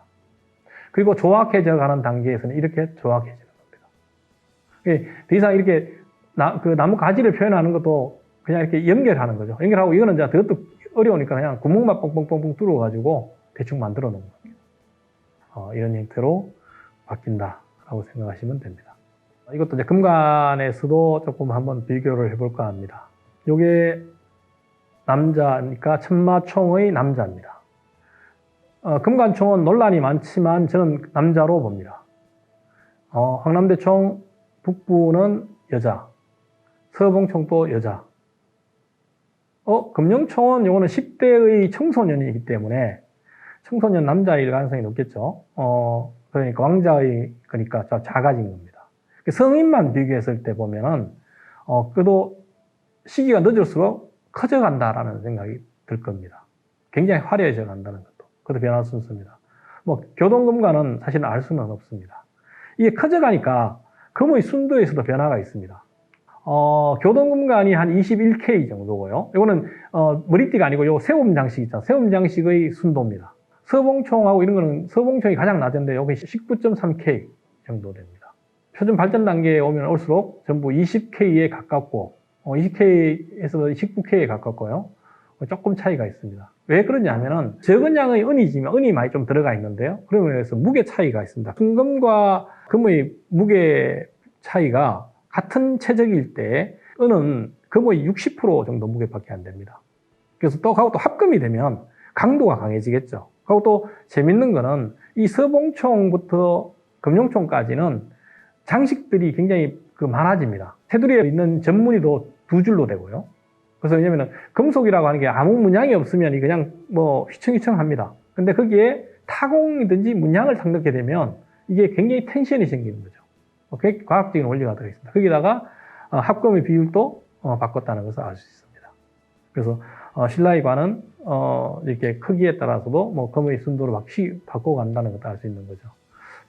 그리고 조악해져 가는 단계에서는 이렇게 조악해지는 겁니다. 더 이상 이렇게 그 나무 가지를 표현하는 것도 그냥 이렇게 연결하는 거죠. 연결하고 이거는 이제 그것도 어려우니까 그냥 구멍만 뻥뻥뻥뻥 뚫어가지고 대충 만들어 놓은 겁니다. 이런 형태로 바뀐다라고 생각하시면 됩니다. 이것도 이제 금관에서도 조금 한번 비교를 해볼까 합니다. 요게 남자니까 천마총의 남자입니다. 금관총은 논란이 많지만 저는 남자로 봅니다. 황남대총 북부는 여자, 서봉총도 여자. 금영총은 요거는 10대의 청소년이기 때문에 청소년 남자일 가능성이 높겠죠. 그러니까 왕자의 그러니까 작아진 겁니다. 성인만 비교했을 때 보면은 그래도 시기가 늦을수록 커져간다라는 생각이 들 겁니다. 굉장히 화려해져 간다는 것도. 그것도 변화 순서입니다. 뭐 교동금관은 사실은 알 수는 없습니다. 이게 커져가니까 금의 순도에서도 변화가 있습니다. 교동금관이 한 21K 정도고요. 이거는 머리띠가 아니고 요 세움 장식 있잖아요. 세움 장식의 순도입니다. 서봉총하고 이런 거는 서봉총이 가장 낮은데 여기 19.3K 정도 됩니다. 표준 발전 단계에 오면 올수록 전부 20K에 가깝고 20K에서 19K에 가깝고요. 조금 차이가 있습니다. 왜 그러냐면은 적은 양의 은이지만 은이 많이 좀 들어가 있는데요. 그러면서 무게 차이가 있습니다. 순금과 금의 무게 차이가 같은 체적일 때 은은 금의 60% 정도 무게밖에 안 됩니다. 그래서 또 합금이 되면 강도가 강해지겠죠. 그리고 또 재밌는 거는 이 서봉총부터 금룡총까지는 장식들이 굉장히 많아집니다. 테두리에 있는 전무늬도 2줄로 되고요. 그래서 왜냐면은 금속이라고 하는 게 아무 문양이 없으면 그냥 휘청휘청합니다. 근데 거기에 타공이든지 문양을 탁넣게 되면 이게 굉장히 텐션이 생기는 거죠. 굉장히 과학적인 원리가 들어있습니다. 거기다가 합금의 비율도 바꿨다는 것을 알 수 있습니다. 그래서 신라의 관은 이렇게 크기에 따라서도 금의 순도를 막 바꿔간다는 것도 알 수 있는 거죠.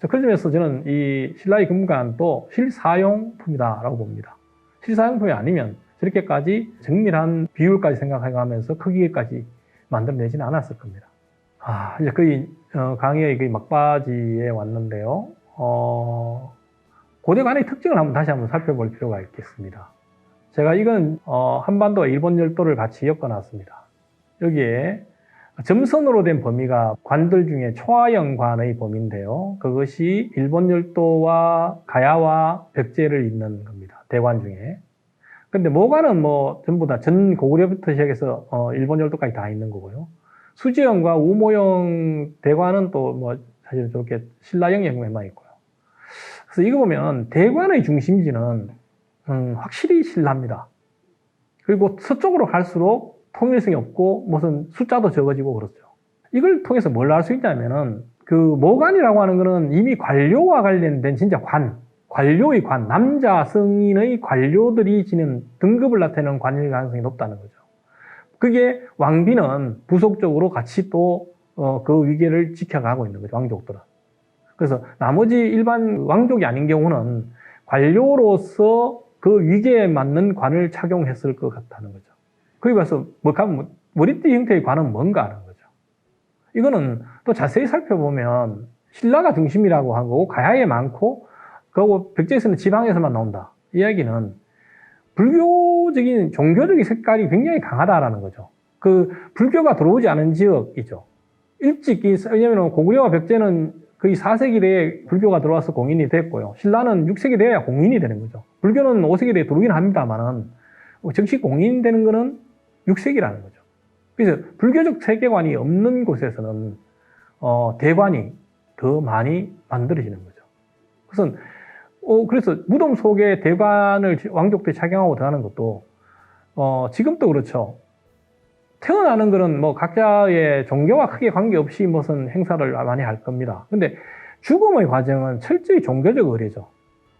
그런 점에서 저는 이 신라의 금관도 실사용품이다라고 봅니다. 실사용품이 아니면 저렇게까지 정밀한 비율까지 생각해가면서 크기까지 만들어내지는 않았을 겁니다. 이제 거의 강의의 막바지에 왔는데요. 고대관의 특징을 다시 한번 살펴볼 필요가 있겠습니다. 제가 이건 한반도와 일본 열도를 같이 엮어놨습니다. 여기에 점선으로 된 범위가 관들 중에 초하영관의 범위인데요. 그것이 일본 열도와 가야와 벽제를 잇는 겁니다. 대관 중에. 근데 모관은 전부 다 전 고구려부터 시작해서 일본 열도까지 다 있는 거고요. 수지영과 우모영 대관은 또 사실 저렇게 신라영 영역에만 있고요. 그래서 이거 보면 대관의 중심지는 확실히 신라입니다. 그리고 서쪽으로 갈수록 통일성이 없고 무슨 숫자도 적어지고 그렇죠. 이걸 통해서 뭘 알 수 있냐면은 모관이라고 하는 거는 이미 관료와 관련된 진짜 관료의 관, 남자 성인의 관료들이 지는 등급을 나타내는 관일 가능성이 높다는 거죠. 그게 왕비는 부속적으로 같이 또 그 위계를 지켜가고 있는 거죠, 왕족들은. 그래서 나머지 일반 왕족이 아닌 경우는 관료로서 그 위계에 맞는 관을 착용했을 것 같다는 거죠. 거기 가서 머리띠 형태의 관은 뭔가 하는 거죠. 이거는 또 자세히 살펴보면 신라가 중심이라고 한 거고 가야에 많고 그리고 벽제에서는 지방에서만 나온다. 이야기는 불교적인 종교적인 색깔이 굉장히 강하다라는 거죠. 불교가 들어오지 않은 지역이죠. 일찍 왜냐하면 고구려와 벽제는 거의 4세기대에 불교가 들어와서 공인이 됐고요. 신라는 6세기 돼야 공인이 되는 거죠. 불교는 5세기대에 들어오긴 합니다만은 정식 공인되는 거는 6세기라는 거죠. 그래서 불교적 세계관이 없는 곳에서는 대관이 더 많이 만들어지는 거죠. 그래서 무덤 속에 대관을 왕족들이 착용하고 들어가는 것도 지금도 그렇죠. 태어나는 거는 각자의 종교와 크게 관계없이 무슨 행사를 많이 할 겁니다. 근데 죽음의 과정은 철저히 종교적 의례죠.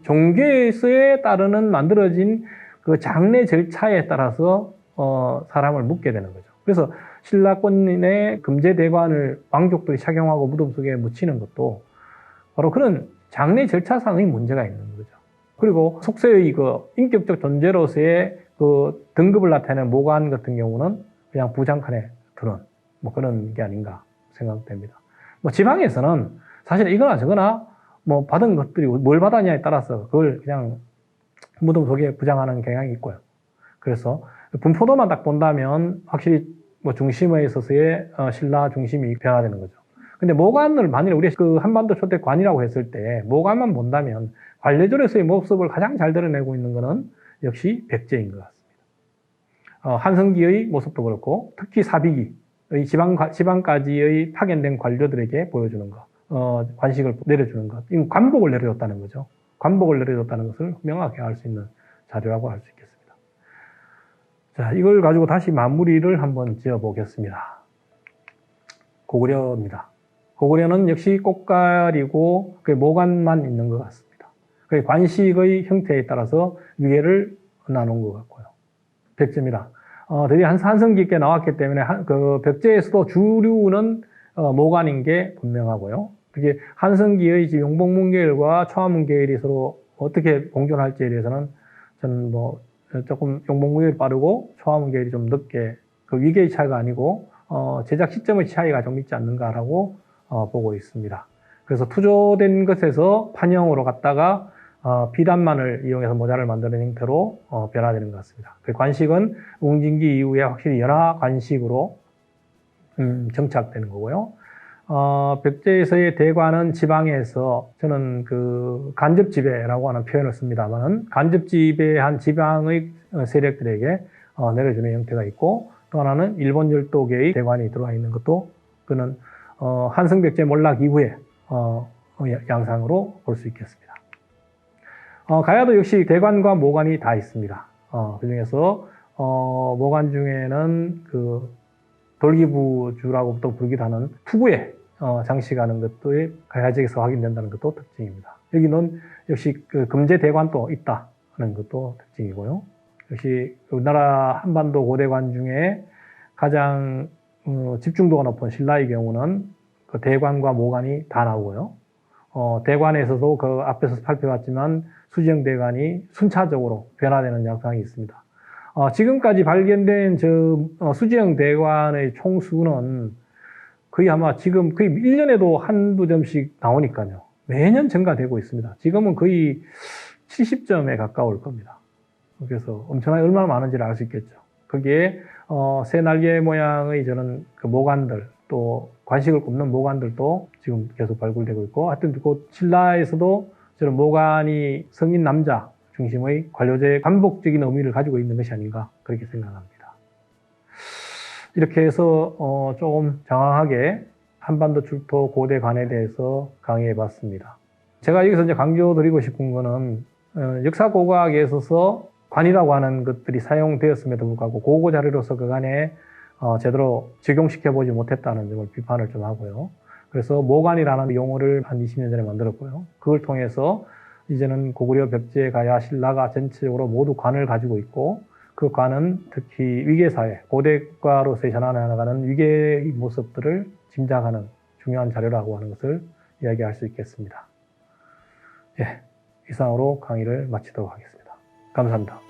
종교에 따르는 만들어진 그 장례 절차에 따라서 사람을 묻게 되는 거죠. 그래서 신라권의 금제대관을 왕족들이 착용하고 무덤 속에 묻히는 것도 바로 그런 장례 절차상의 문제가 있는 거죠. 그리고 속세의 인격적 존재로서의 등급을 나타내는 모관 같은 경우는 그냥 부장칸에 들은 그런 게 아닌가 생각됩니다. 지방에서는 사실 이거나 저거나 받은 것들이 뭘 받았냐에 따라서 그걸 그냥 무덤 속에 부장하는 경향이 있고요. 그래서 분포도만 딱 본다면 확실히 중심에 있어서의 신라 중심이 변화되는 거죠. 근데 모관을 만일에 우리 한반도 초대 관이라고 했을 때 모관만 본다면 관례절에서의 모습을 가장 잘 드러내고 있는 것은 역시 백제인 것 같습니다. 한성기의 모습도 그렇고 특히 사비기의 지방까지의 파견된 관료들에게 보여주는 것, 관식을 내려주는 것, 이건 관복을 내려줬다는 거죠. 관복을 내려줬다는 것을 명확히 알 수 있는 자료라고 할 수 있겠습니다. 자, 이걸 가지고 다시 마무리를 한번 지어보겠습니다. 고구려입니다. 고구려는 역시 꽃갈이고 모관만 있는 것 같습니다. 관식의 형태에 따라서 위계를 나눈 것 같고요. 백제입니다. 드디어 한성기 때 나왔기 때문에 벽제에서도 주류는 모관인 게 분명하고요. 그게 한성기의 용복문계열과 초하문계열이 서로 어떻게 공존할지에 대해서는 저는 뭐 조금 용목무역이 빠르고 초화무계열이 좀 늦게 그 위계의 차이가 아니고 제작 시점의 차이가 좀 있지 않는가라고 보고 있습니다. 그래서 투조된 것에서 판형으로 갔다가 비단만을 이용해서 모자를 만드는 형태로 변화되는 것 같습니다. 그 관식은 웅진기 이후에 확실히 연화 관식으로 정착되는 거고요. 백제에서의 대관은 지방에서 저는 그 간접지배라고 하는 표현을 씁니다만은 간접지배한 지방의 세력들에게 내려주는 형태가 있고, 또 하나는 일본 열도계의 대관이 들어와 있는 것도 그는 한성백제 몰락 이후에 양상으로 볼 수 있겠습니다. 가야도 역시 대관과 모관이 다 있습니다. 그 중에서 모관 중에는 그 돌기부주라고부터 부르기도 하는 투구에 장식하는 것도 가야직에서 확인된다는 것도 특징입니다. 여기는 역시 그 금제대관도 있다는 것도 특징이고요. 역시 우리나라 한반도 고대관 중에 가장 집중도가 높은 신라의 경우는 그 대관과 모관이 다 나오고요. 대관에서도 그 앞에서 살펴봤지만 수지형 대관이 순차적으로 변화되는 양상이 있습니다. 지금까지 발견된 수지형 대관의 총수는 거의 아마 지금 거의 1년에도 한두 점씩 나오니까요. 매년 증가되고 있습니다. 지금은 거의 70점에 가까울 겁니다. 그래서 엄청나게 얼마나 많은지를 알 수 있겠죠. 거기에 새 날개 모양의 저는 그 모관들, 또 관식을 꼽는 모관들도 지금 계속 발굴되고 있고, 하여튼 그 신라에서도 저는 모관이 성인 남자 중심의 관료제의 반복적인 의미를 가지고 있는 것이 아닌가 그렇게 생각합니다. 이렇게 해서 조금 장황하게 한반도 출토 고대관에 대해서 강의해 봤습니다. 제가 여기서 이제 강조드리고 싶은 거는 역사 고고학에 있어서 관이라고 하는 것들이 사용되었음에도 불구하고 고고 자료로서 그간에 제대로 적용시켜 보지 못했다는 점을 비판을 좀 하고요. 그래서 모관이라는 용어를 한 20년 전에 만들었고요. 그걸 통해서 이제는 고구려, 백제, 가야, 신라가 전체적으로 모두 관을 가지고 있고, 그 관은 특히 위계사회, 고대과로서의 전환해나가는 위계의 모습들을 짐작하는 중요한 자료라고 하는 것을 이야기할 수 있겠습니다. 예, 이상으로 강의를 마치도록 하겠습니다. 감사합니다.